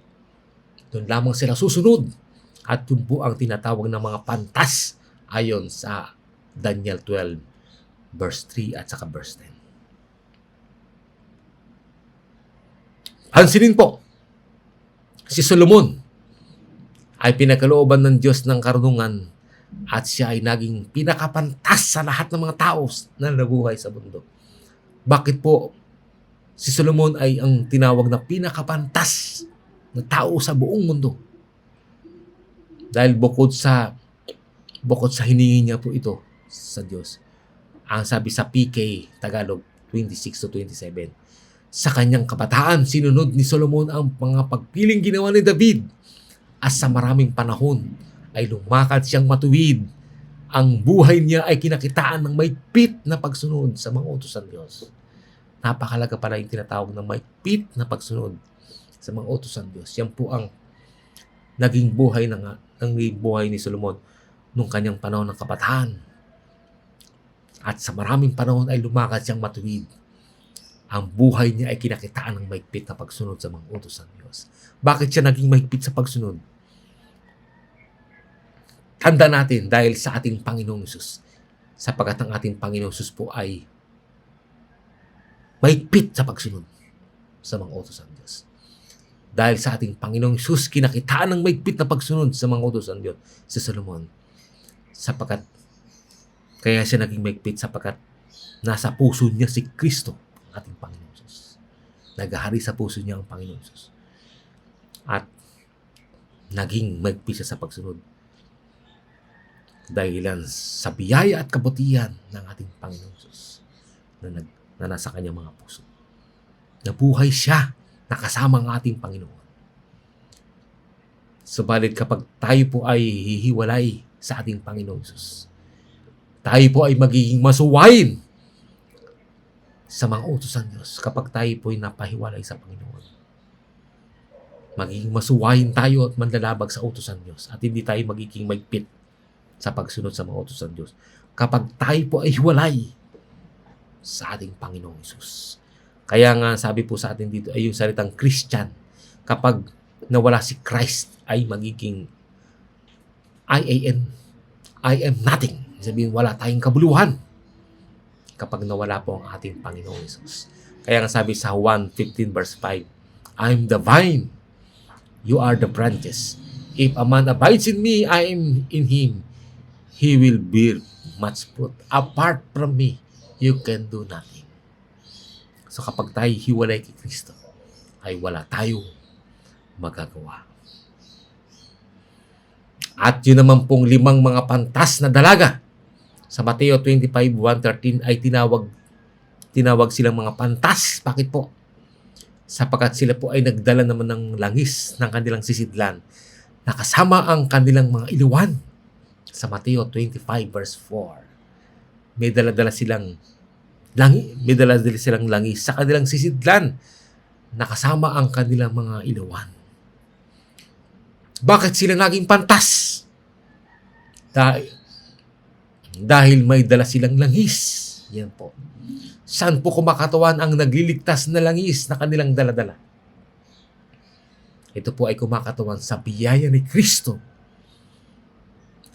Doon lamang sila susunod. At yun po ang tinatawag ng mga pantas ayon sa Daniel 12 verse 3 at saka verse 10. Pansinin po, si Solomon ay pinagkalooban ng Diyos ng karunungan at siya ay naging pinakapantas sa lahat ng mga tao na nabuhay sa mundo. Bakit po si Solomon ay ang tinawag na pinakapantas na tao sa buong mundo? Dahil bukod sa hiningi niya po ito sa Diyos. Ang sabi sa PK Tagalog 26-27, sa kanyang kabataan, sinunod ni Solomon ang mga pagpiling ginawa ni David. At sa maraming panahon ay lumakad siyang matuwid. Ang buhay niya ay kinakitaan ng maigpit na pagsunod sa mga utos ng Diyos. Napakalaga pala yung tinatawag ng maigpit na pagsunod sa mga utos ng Diyos. Yan po ang naging buhay ni Solomon nung kanyang panahon ng kabataan. At sa maraming panahon ay lumakad siyang matuwid. Ang buhay niya ay kinakitaan ng maigpit na pagsunod sa mga utos ng Diyos. Bakit siya naging maigpit sa pagsunod? Tanda natin dahil sa ating Panginoong Hesus. Sapagkat ang ating Panginoong Hesus po ay maigpit sa pagsunod sa mga utos ng Diyos. Dahil sa ating Panginoong Hesus, kinakitaan ng maigpit na pagsunod sa mga utos ng Diyos si Solomon. Sapagkat kaya siya naging maigpit sapagkat nasa puso niya si Kristo, ating Panginoong Hesus. Naghahari sa puso niya ang Panginoong Hesus. At naging maigpit siya sa pagsunod. Dahilan sa biyaya at kabutihan ng ating Panginoong Hesus na nasa kanyang mga puso. Nabuhay siya nakasama ang ating Panginoon. Subalit kapag tayo po ay hihiwalay sa ating Panginoong Hesus, tayo po ay magiging masuwain sa mga utos ng Diyos kapag tayo po ay napahiwalay sa Panginoon. Magiging masuwain tayo at manlalabag sa utos ng Diyos at hindi tayo magiging maigpit sa pagsunod sa mga utos ng Diyos kapag tayo po ay hiwalay sa ating Panginoong Hesus. Kaya nga sabi po sa atin dito ay yung salitang Christian, kapag nawala si Christ ay magiging I am nothing. Sabihin, wala tayong kabuluhan kapag nawala po ang ating Panginoong Hesus. Kaya nga sabi sa 1:15 verse 5, I'm the vine, you are the branches. If a man abides in me, I am in him. He will bear much fruit. Apart from me, you can do nothing. So kapag tayo hiwalay kay Kristo, ay wala tayong magagawa. At yun naman pong 5 mga pantas na dalaga sa Mateo 25:1-13 ay tinawag silang mga pantas. Bakit po? Sapagkat sila po ay nagdala naman ng langis ng kanilang sisidlan na kasama ang kanilang mga iluwan. Sa Mateo 25 verse 4. May dala-dala silang langis sa kanilang sisidlan na kasama ang kanilang mga iluwan. Bakit sila naging pantas? Dahil may dala silang langis. Yan po. Saan po kumakatawan ang nagliligtas na langis na kanilang dala-dala? Ito po ay kumakatawan sa biyaya ni Kristo.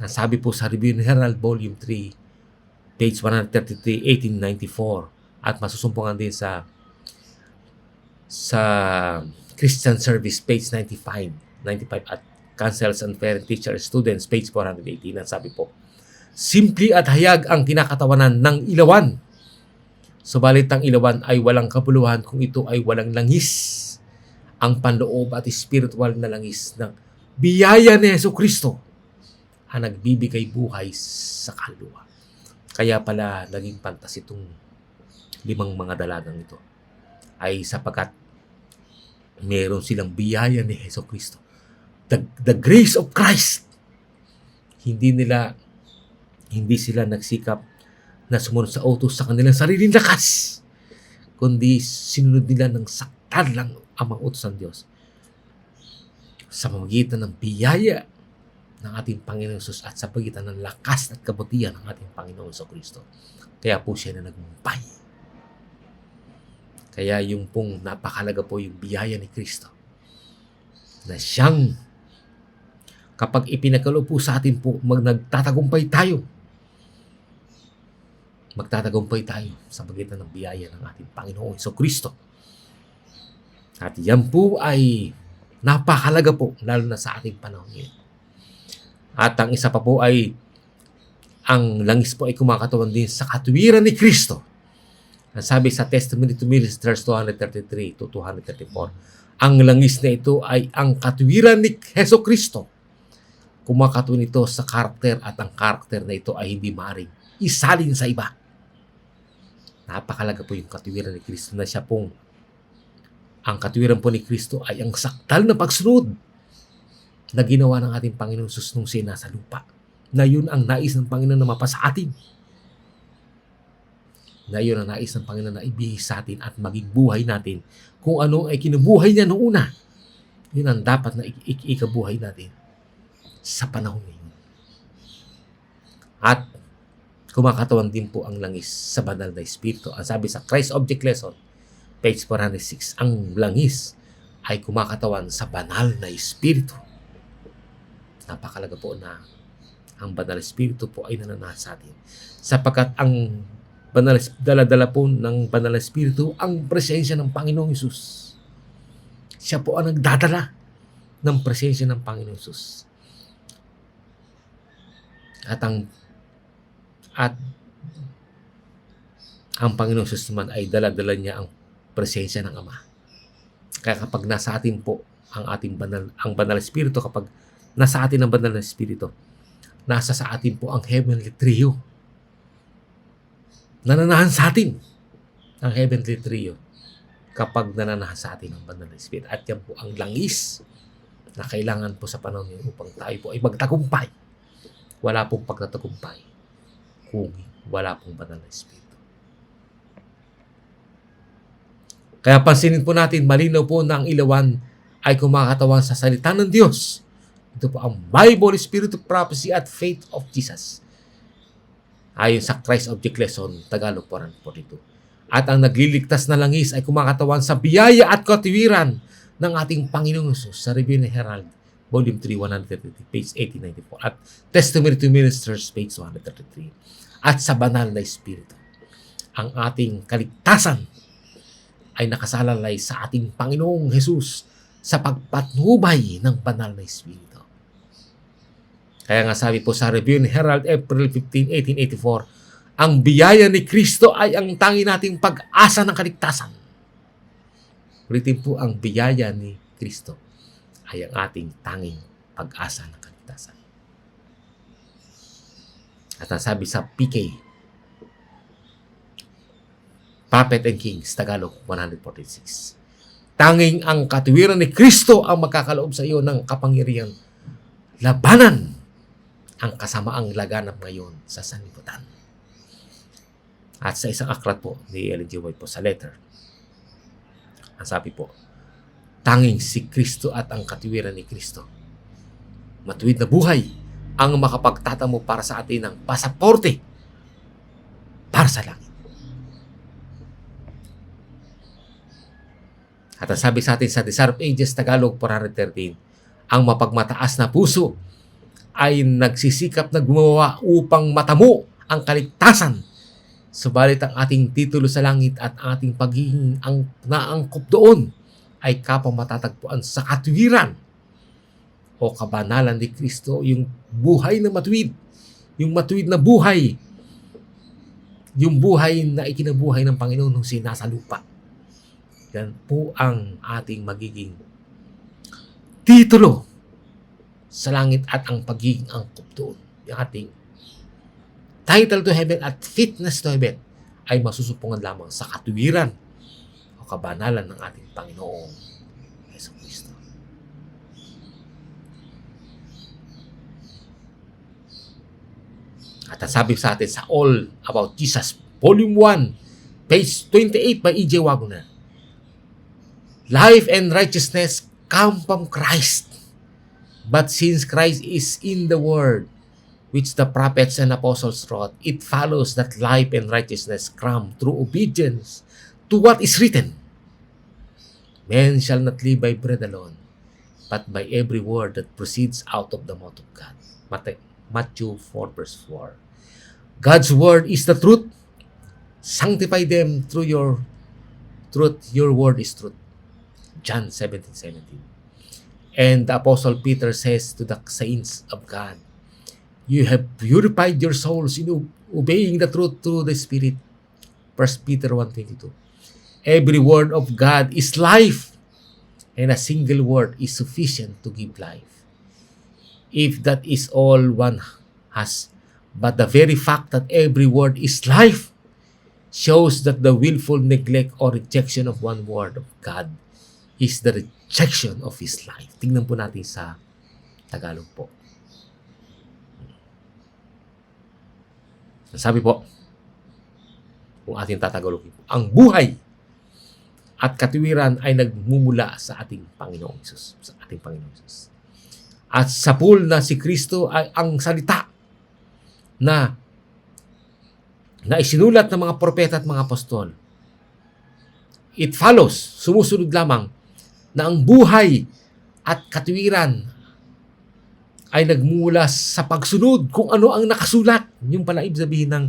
Sabi po sa Review and Herald Volume 3, page 133, 1894, at masusumpungan din sa Christian Service, page 95 at Councils and Parent Teacher Students, page 418. At sabi po, simple at hayag ang kinakatawanan ng ilawan. Subalit ang ilawan ay walang kabuluhan kung ito ay walang langis. Ang panloob at spiritual na langis ng biyaya ni Jesucristo ang nagbibigay buhay sa kaluluwa. Kaya pala naging pantas itong 5 mga dalagang ito ay sapagkat Meron silang biyaya ni Hesus Kristo. The grace of Christ. Hindi sila nagsikap na sumunod sa utos sa kanilang sariling lakas, kundi sinunod nila ng saktan lang ang mga utos ng Diyos sa pamamagitan ng biyaya ng ating Panginoon Jesus at sa pagitan ng lakas at kabutihan ng ating Panginoon sa Kristo. Kaya po siya na nagmumpay. Kaya yung pong napakalaga po yung biyaya ni Kristo na siyang kapag ipinagkaloob po sa atin po, nagtatagumpay tayo sa pagitan ng biyaya ng ating Panginoon sa Kristo. At yan po ay napakalaga po, lalo na sa ating panahon ngayon. At ang isa pa po ay, ang langis po ay kumakatawan din sa katuwiran ni Kristo. Ang sabi sa Testimony to Ministers 233 to 234, ang langis na ito ay ang katuwiran ni Hesus Kristo. Kumakatuwin ito sa karakter at ang karakter na ito ay hindi maaaring isalin sa iba. Napakalaga po yung katuwiran ni Kristo na siya pong, ang katuwiran po ni Kristo ay ang saktal na pagsunod na ginawa ng ating Panginoon Jesus nung siya nasa lupa. Na yun ang nais ng Panginoon na mapasa atin. Na yun ang nais ng Panginoon na ibigay sa atin at maging buhay natin. Kung ano ay kinubuhay niya noong una, yun ang dapat na ikabuhay natin sa panahon ngayon. At kumakatawan din po ang langis sa banal na Espiritu. Ang sabi sa Christ Object Lesson, page 406, ang langis ay kumakatawan sa banal na Espiritu. Napakalaga po na ang banal na Espiritu po ay nananahan sa atin. Sapagkat ang dala-dala po ng banal na Espiritu ang presensya ng Panginoong Hesus. Siya po ang nagdadala ng presensya ng Panginoong Hesus. At ang Panginoong Hesus naman ay dala-dala niya ang presensya ng Ama. Kaya kapag nasa atin po ang banal na Espiritu, kapag nasa atin ang banal na Espiritu, nasa sa atin po ang heavenly trio. Nananahan sa atin ang heavenly trio kapag nananahan sa atin ang banal na Espiritu. At yan po ang langis na kailangan po sa panahon ngayon upang tayo po ay magtagumpay. Wala pong pagtatagumpay kung wala pong banal na Espiritu. Kaya pansinin po natin, malinaw po na ang ilawan ay kumakatawan sa salita ng Diyos. Ito po ang Bible, Spirit of Prophecy at Faith of Jesus. Ayon sa Christ Object Lesson, Tagalog 442. At ang nagliligtas na langis ay kumakatawan sa biyaya at katuwiran ng ating Panginoong Hesus sa Review ni Herald, Volume 3, 133, page 1894. At Testimony to Ministers, page 133. At sa banal na Espiritu. Ang ating kaligtasan ay nakasalalay sa ating Panginoong Hesus sa pagpatnubay ng banal na Espiritu. Kaya nga sabi po sa Review ni Herald, April 15, 1884, ang biyaya ni Kristo ay ang tangi nating pag-asa ng kaligtasan. Ulitin po, ang biyaya ni Kristo ay ang ating tanging pag-asa ng kaligtasan. At ang sabi sa PK, Prophet and Kings, Tagalog 146, tanging ang katuwiran ni Kristo ang magkakaloob sa iyo ng kapangyarihang labanan ang kasamaang laganap ngayon sa sanlibutan. At sa isang aklat po ni Ellen G. White po sa letter, ang sabi po, tanging si Kristo at ang katuwiran ni Kristo, matuwid na buhay, ang makapagtatamo para sa atin ng pasaporte para sa langit. At ang sabi sa atin sa Desire of Ages, Tagalog 413, ang mapagmataas na puso ay nagsisikap na gumawa upang matamo ang kaligtasan. Subalit ang ating titulo sa langit at ating pagiging naangkop doon ay kapang matatagpuan sa katuwiran o kabanalan ni Kristo, yung buhay na matuwid, yung matuwid na buhay, yung buhay na ikinabuhay ng Panginoon nung siya nasa lupa. Yan po ang ating magiging titulo sa langit at ang pagiging angkop doon. Yung ating title to heaven at fitness to heaven ay masusupungan lamang sa katuwiran o kabanalan ng ating Panginoong At ang sabi sa atin sa All About Jesus, Volume 1, page 28 by E.J. Wagner, life and righteousness come from Christ. But since Christ is in the Word, which the prophets and apostles wrote, it follows that life and righteousness come through obedience to what is written. Men shall not live by bread alone, but by every word that proceeds out of the mouth of God. Matthew 4 verse 4. God's word is the truth. Sanctify them through your truth. Your word is truth. John 17:17. And the Apostle Peter says to the saints of God, you have purified your souls in obeying the truth through the Spirit. 1 Peter 1:22. Every word of God is life, and a single word is sufficient to give life. If that is all one has, but the very fact that every word is life shows that the willful neglect or rejection of one word of God is the rejection of His life. Tingnan po natin sa Tagalog po. Sabi po, kung ating tatagalogin po, ang buhay at katuwiran ay nagmumula sa ating Panginoong Hesus. Sa ating Panginoong Hesus. At sa pool na si Kristo ay ang salita na isinulat ng mga propeta at mga apostol. It follows, sumusunod lamang, na ang buhay at katuwiran ay nagmula sa pagsunod kung ano ang nakasulat. Yung pala ibig sabihin ng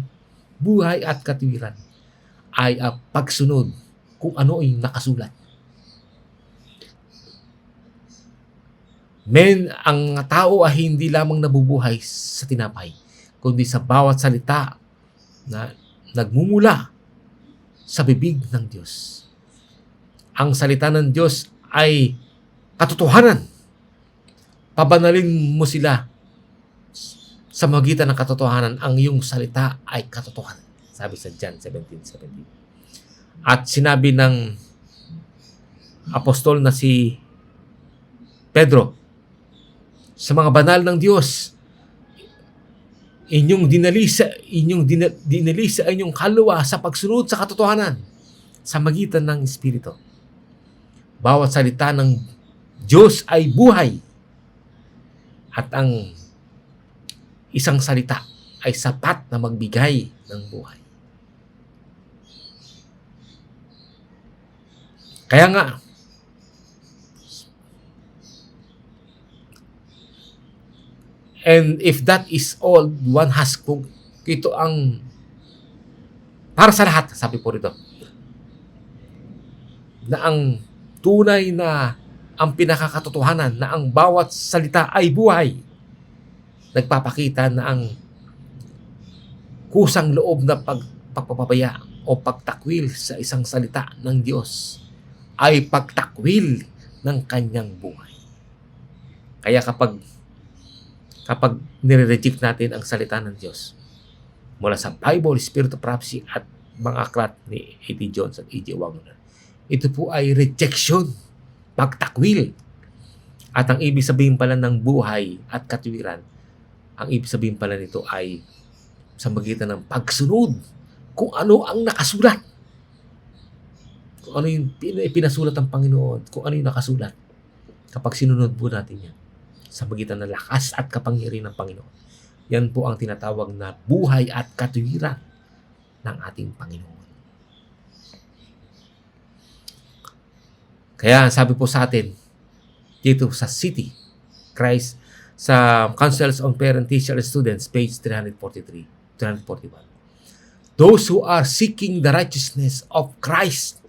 buhay at katuwiran ay pagsunod kung ano ay nakasulat. Ang tao ay hindi lamang nabubuhay sa tinapay, kundi sa bawat salita na nagmumula sa bibig ng Diyos. Ang salita ng Diyos ay katotohanan. Pabanalin mo sila sa magitan ng katotohanan. Ang iyong salita ay katotohanan. Sabi sa John 17:17. At sinabi ng apostol na si Pedro sa mga banal ng Diyos, inyong dinalisa inyong kaluluwa sa pagsunod sa katotohanan sa magitan ng Espiritu. Bawat salita ng Diyos ay buhay, at ang isang salita ay sapat na magbigay ng buhay. Kaya nga, and if that is all one has, kung ito ang para sa lahat, sabi po rito, na ang tunay na ang pinakakatotohanan na ang bawat salita ay buhay, nagpapakita na ang kusang loob na pagpapabaya o pagtakwil sa isang salita ng Diyos ay pagtakwil ng kanyang buhay. Kaya kapag nire-reject natin ang salita ng Diyos mula sa Bible, Spirit of Prophecy at mga aklat ni A.T. Jones at E.J. Wagner, ito po ay rejection, pagtakwil. At ang ibig sabihin pala ng buhay at katuwiran, ang ibig sabihin pala nito ay sa magitan ng pagsunod kung ano ang nakasulat. Kung ano yung pinasulat ng Panginoon, kung ano yung nakasulat. Kapag sinunod po natin yan, sa magitan ng lakas at kapangyarihan ng Panginoon, yan po ang tinatawag na buhay at katuwiran ng ating Panginoon. Kaya sabi po sa atin, dito sa City, Christ, sa Councils on Parent, Teacher, and Students, page 343, 341. Those who are seeking the righteousness of Christ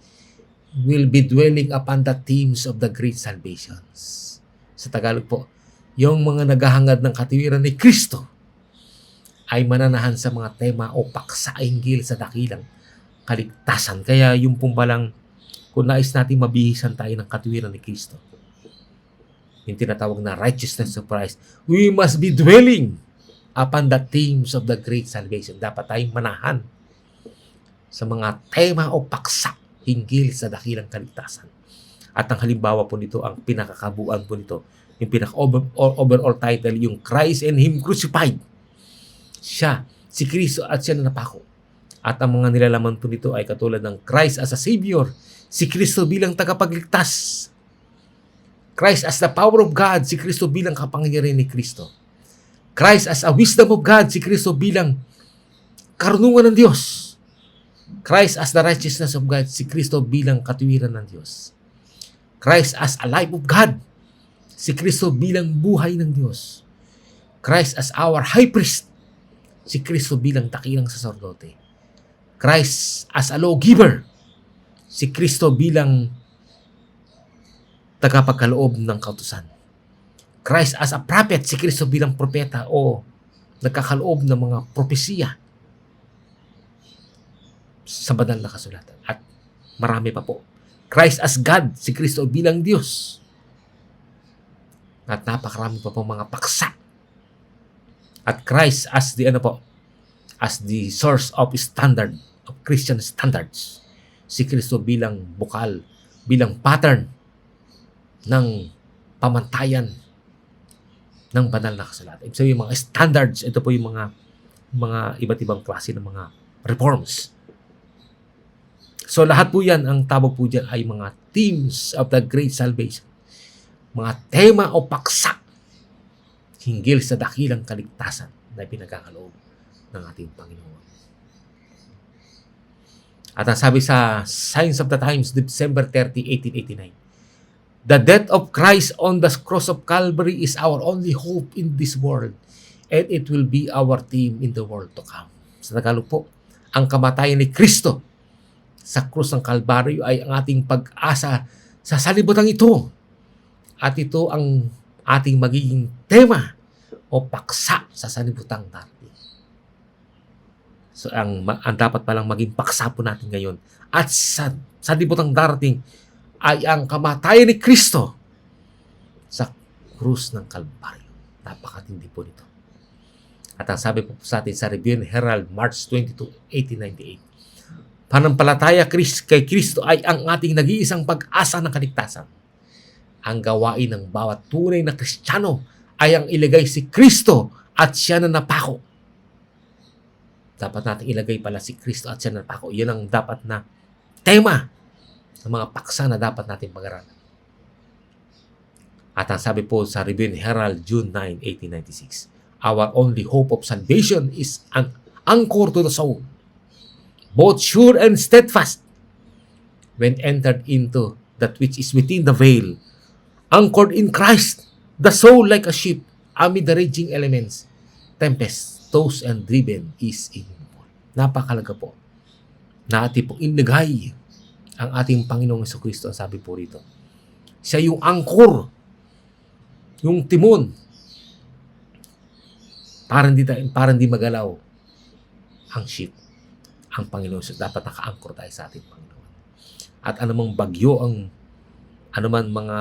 will be dwelling upon the themes of the great salvations. Sa Tagalog po, yung mga naghahangad ng katiwiran ni Kristo ay mananahan sa mga tema o paksa hinggil sa dakilang kaligtasan. Kaya yung pumbalang, kung nais natin mabihisan tayo ng katiwiran ni Kristo, yung tinatawag na righteousness of Christ, we must be dwelling upon the themes of the great salvation. Dapat tayong manahan sa mga tema o paksa hinggil sa dakilang kaligtasan. At ang halimbawa po nito, ang pinakakabuuan po nito, yung pinaka-overall title, yung Christ and Him Crucified. Siya si Kristo at siya na napako. At ang mga nilalaman po nito ay katulad ng Christ as a Savior, si Kristo bilang tagapagligtas, Christ as the power of God, si Kristo bilang kapangyarihan ni Kristo, Christ as a wisdom of God, si Kristo bilang karunungan ng Diyos, Christ as the righteousness of God, si Kristo bilang katuwiran ng Diyos, Christ as a life of God, si Kristo bilang buhay ng Diyos, Christ as our high priest, si Kristo bilang dakilang saserdote, Christ as a lawgiver, si Kristo bilang tagapagkaloob ng kautusan, Christ as a prophet, si Kristo bilang propeta o nagkakaloob ng mga propesiya sa banal na kasulatan. At marami pa po. Christ as God, si Kristo bilang Diyos. At napakarami pa po mga paksa. At Christ as the as the source of standard, of Christian standards. Si Kristo bilang bukal, bilang pattern ng pamantayan ng banal na kasulatan. So yung mga standards, ito po yung mga iba't ibang klase ng mga reforms. So lahat po yan, ang tawag po dyan ay mga themes of the great salvation. Mga tema o paksa hinggil sa dakilang kaligtasan na pinagkakaloob ng ating Panginoon. At ang sabi sa Signs of the Times, December 30, 1889, the death of Christ on the cross of Calvary is our only hope in this world, and it will be our theme in the world to come. Sa Tagalog po, ang kamatayan ni Kristo sa krus ng Kalbaryo ay ang ating pag-asa sa sanlibutan ito. At ito ang ating magiging tema o paksa sa sanlibutang darating. So ang dapat palang maging paksa po natin ngayon at sa sanlibutang darating ay ang kamatayan ni Kristo sa krus ng Kalbaryo. Napakatindi po nito. At ang sabi po sa atin sa Review and Herald, March 22, 1898, panampalataya kay Kristo ay ang ating nag-iisang pag-asa ng kaligtasan. Ang gawain ng bawat tunay na Kristiyano ay ang ilagay si Kristo at siya na napako. Dapat natin ilagay pala si Kristo at siya na napako. Yan ang dapat na tema ng mga paksa na dapat natin pag-aralan. At ang sabi po sa Review and Herald, June 9, 1896, our only hope of salvation is an anchor to the soul, both sure and steadfast, when entered into that which is within the veil, anchored in Christ, the soul like a ship amid the raging elements, tempest, tossed and driven is immovable. Napakalaga po na ating pong inilagay ang ating Panginoong Jesucristo, ang sabi po rito. Siya yung anchor, yung timon, para hindi magalaw ang ship. Ang Panginoon, dapat naka-anchor tayo sa ating Panginoon. At anumang bagyo, anuman mga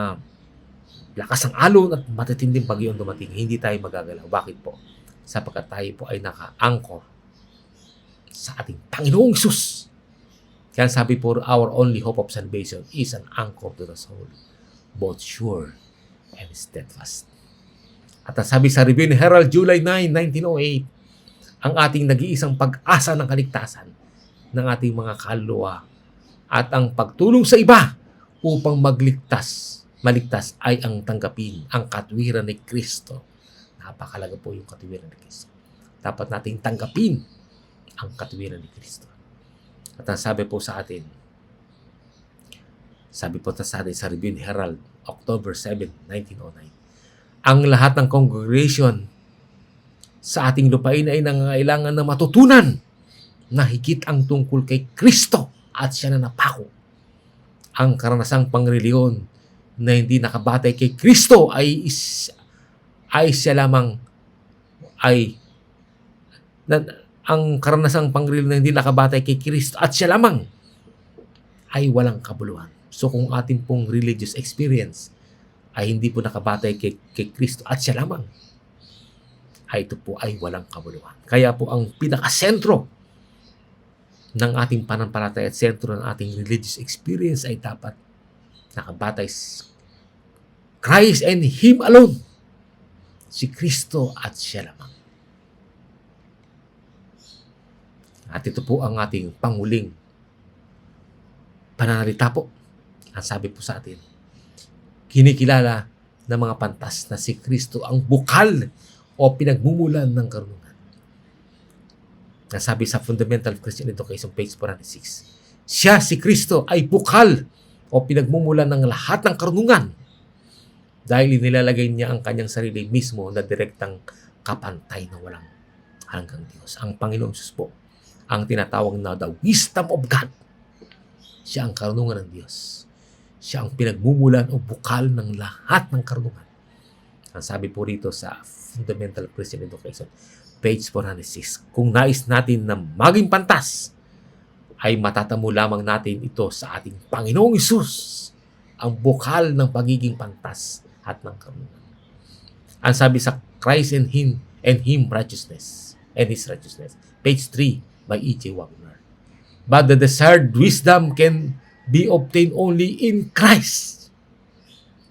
lakas ng alon at matitinding bagyo ang dumating, hindi tayo magagalaw. Bakit po? Sapagkat tayo po ay naka-anchor sa ating Panginoong Hesus. Kaya sabi po, our only hope of salvation is an anchor to the soul, both sure and steadfast. At sabi sa Review and Herald, July 9, 1908, ang ating nag-iisang pag-asa ng kaligtasan ng ating mga kaluluwa at ang pagtulong sa iba upang maligtas ay ang tanggapin ang katwiran ni Kristo. Napakalaga po yung katwiran ni Kristo. Dapat nating tanggapin ang katwiran ni Kristo. At ang sabi po sa atin sa Review and Herald, October 7, 1909, ang lahat ng congregation sa ating lupain ay nangangailangan na matutunan na higit ang tungkol kay Kristo at siya na napako. Ang karanasang pangreliyon na hindi nakabatay kay Kristo ay siya lamang ang karanasang pangreliyon na hindi nakabatay kay Kristo at siya lamang ay walang kabuluhan. So kung ating pong religious experience ay hindi po nakabatay kay Kristo at siya lamang, ay ito po ay walang kabuluhan. Kaya po ang pinakasentro ng ating pananampalataya at sentro ng ating religious experience ay dapat nakabatay Christ and Him alone. Si Kristo at siya lamang. At ito po ang ating panguling pananalita po. Ang sabi po sa atin, kinikilala ng mga pantas na si Kristo ang bukal o pinagmumulan ng karunungan. Nasabi sa Fundamental Christian Education, page 406, siya, si Kristo, ay bukal o pinagmumulan ng lahat ng karunungan dahil inilalagay niya ang kanyang sarili mismo na direktang kapantay na walang hanggang Diyos. Ang Panginoong Diyos po, ang tinatawag na the wisdom of God. Siya ang karunungan ng Diyos. Siya ang pinagmumulan o bukal ng lahat ng karunungan. Ang sabi po rito sa Fundamental Christian Education, page 406, kung nais natin na maging pantas, ay matatamo lamang natin ito sa ating Panginoong Hesus, ang bukal ng pagiging pantas at ng karunungan. Ang sabi sa Christ and Him righteousness, and His righteousness, page 3 by E.J. Wagner. But the desired wisdom can be obtained only in Christ.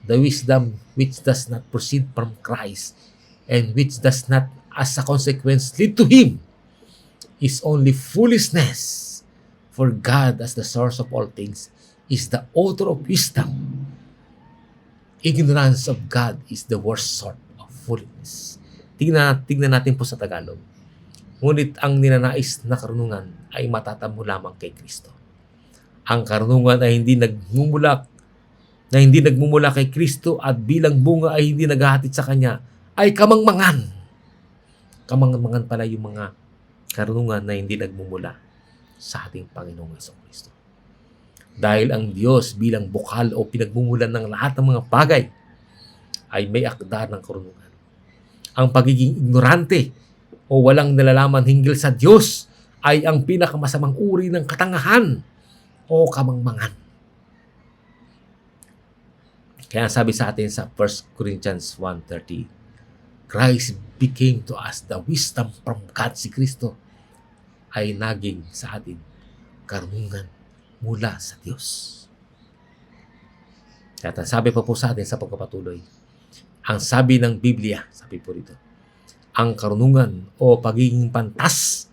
The wisdom which does not proceed from Christ and which does not, as a consequence, lead to Him is only foolishness. For God, as the source of all things, is the author of wisdom. Ignorance of God is the worst sort of foolishness. Tingnan natin po sa Tagalog. Ngunit ang ninanais na karunungan ay matatamo lamang kay Kristo. Ang karunungan ay hindi nagmumula kay Kristo at bilang bunga ay hindi naghahatid sa Kanya, ay kamangmangan. Kamangmangan pala yung mga karunungan na hindi nagmumula sa ating Panginoong Jesucristo. Dahil ang Diyos bilang bukal o pinagmumulan ng lahat ng mga bagay ay may akda ng karunungan. Ang pagiging ignorante o walang nalalaman hinggil sa Diyos ay ang pinakamasamang uri ng katangahan o kamangmangan. Kaya sabi sa atin sa 1 Corinthians 1:30, Christ became to us the wisdom from God. Si Kristo ay naging sa atin karunungan mula sa Diyos. At ang sabi pa po sa atin sa pagpapatuloy, ang sabi ng Biblia, sabi po rito, ang karunungan o pagiging pantas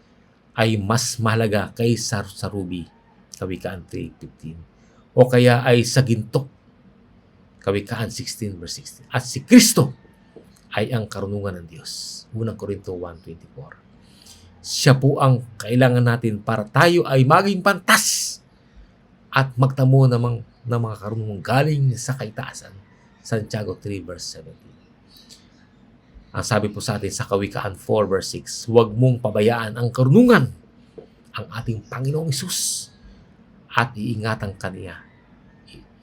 ay mas mahalaga kaysa sa ruby, Kawikaan 3:15, o kaya ay sa ginto, Kawikaan 16 verse 16. At si Kristo ay ang karunungan ng Diyos, unang Korinto 1:24. Siya po ang kailangan natin para tayo ay maging pantas at magtamo ng mga karunungan galing sa kaitaasan. Santiago 3 verse 17. Ang sabi po sa atin sa Kawikaan 4 verse 6, huwag mong pabayaan ang karunungan, ang ating Panginoong Hesus, at iingatan kaniya.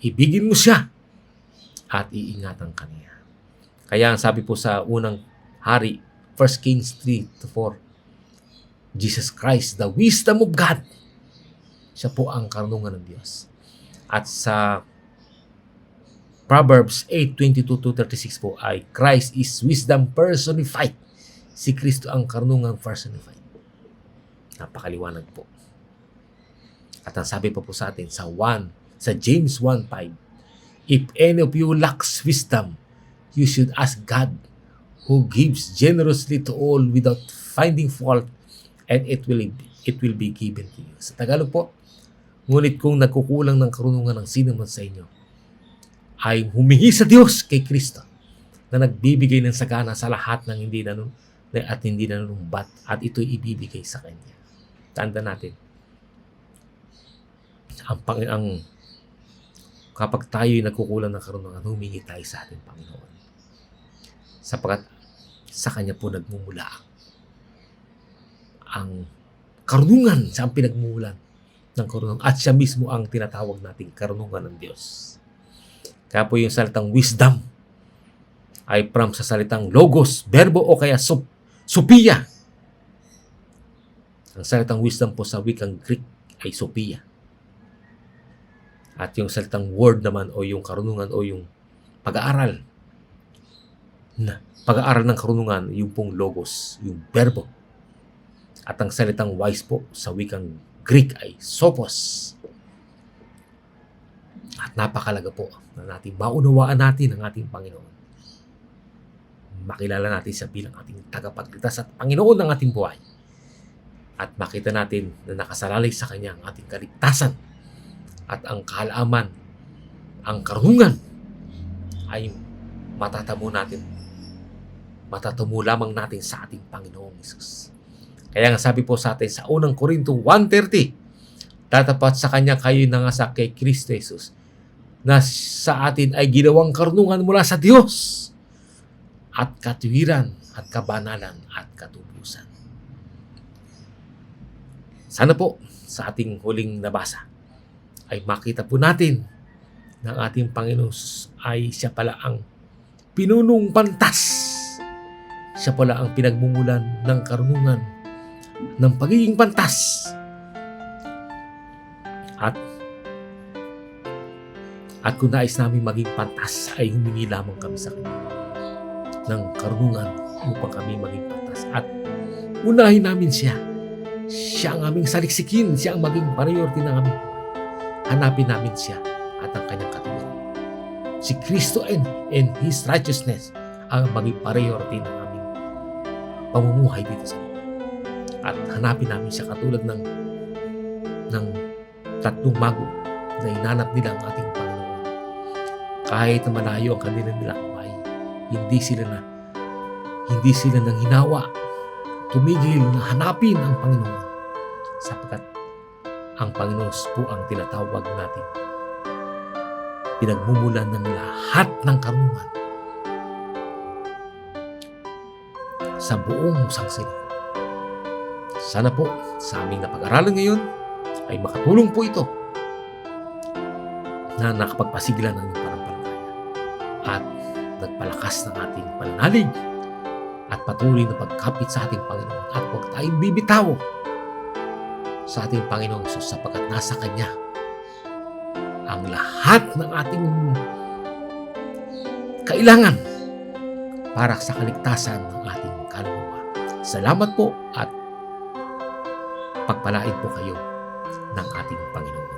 Ibigin mo siya at iingatan kaniya. Kaya ang sabi po sa unang hari, 1 Kings 3-4, Jesus Christ, the wisdom of God. Siya po ang karunungan ng Diyos. At sa Proverbs 8:22-36 po ay Christ is wisdom personified. Si Kristo ang karunungan personified. Napakaliwanag po. At ang sabi pa po sa atin sa James 1:5, if any of you lacks wisdom, you should ask God, who gives generously to all without finding fault, and it will be given to you. Sa Tagalog po, ngunit kung nagkukulang ng karunungan ng sino man sa inyo, ay humingi sa Diyos kay Kristo na nagbibigay ng sagana sa lahat ng hindi nanunumbat at ito'y ibibigay sa Kanya. Tandaan natin, kapag tayo'y nagkukulang ng karunungan, humingi tayo sa ating Panginoon. Sapagkat sa Kanya po nagmumula ang karunungan, siya ang pinagmumulan ng karunungan at siya mismo ang tinatawag nating karunungan ng Diyos. Kaya po yung salitang wisdom ay from sa salitang logos, verbo o kaya sophia. Ang salitang wisdom po sa wikang Greek ay sophia. At yung salitang word naman o yung karunungan o yung pag-aaral ng karunungan, yung pong logos, yung verbo. At ang salitang wise po sa wikang Greek ay sophos. At napakalaga po na maunawaan natin ang ating Panginoon. Makilala natin siya bilang ating tagapagligtas at Panginoon ng ating buhay. at makita natin na nakasalalay sa Kanya ang ating kaligtasan at ang kaalaman, ang karunungan ay matatamo lamang natin sa ating Panginoong Hesus. Kaya nga sabi po sa atin sa unang Korinto 1:30, tatapat sa Kanya kayo nangasak kay Kristo Jesus, na sa atin ay ginawang karunungan mula sa Diyos at katuwiran at kabanalan at katubusan. Sana po sa ating huling nabasa ay makita po natin na ang ating Panginoon ay siya pala ang pinunong pantas. Siya pala ang pinagmumulan ng karunungan, ng pagiging pantas. At kung nais namin maging pantas, ay humingi lamang kami sa Kanya ng karunungan upang kami maging pantas. At unahin namin siya. Siya ang aming saliksikin. Siya ang maging priority ng aming buhay. Hanapin namin siya at ang Kanyang katulad. Si Kristo and His righteousness ang maging priority ng aming pamumuhay dito sa mundo. At hanapin namin siya katulad ng tatlong mago na inanap nila ang ating Panginoon. Kahit na malayo ang kanilang nilakbay, hindi sila nang hinawa, tumigil na hanapin ang Panginoon, sapagkat ang Panginoon po ang tinatawag natin pinagmumulan ng lahat ng karunungan sa buong sangsinuko. Sana po sa aming napag-aralan ngayon ay makatulong po ito na nakapagpasigla ng inyong pananampalataya at nagpalakas ng ating pananalig at patuloy na pagkapit sa ating Panginoon, at huwag tayong bibitaw sa ating Panginoong Hesus, sapagkat nasa Kanya ang lahat ng ating kailangan para sa kaligtasan ng ating kaluluwa. Salamat po at pagpalain po kayo ng ating Panginoon.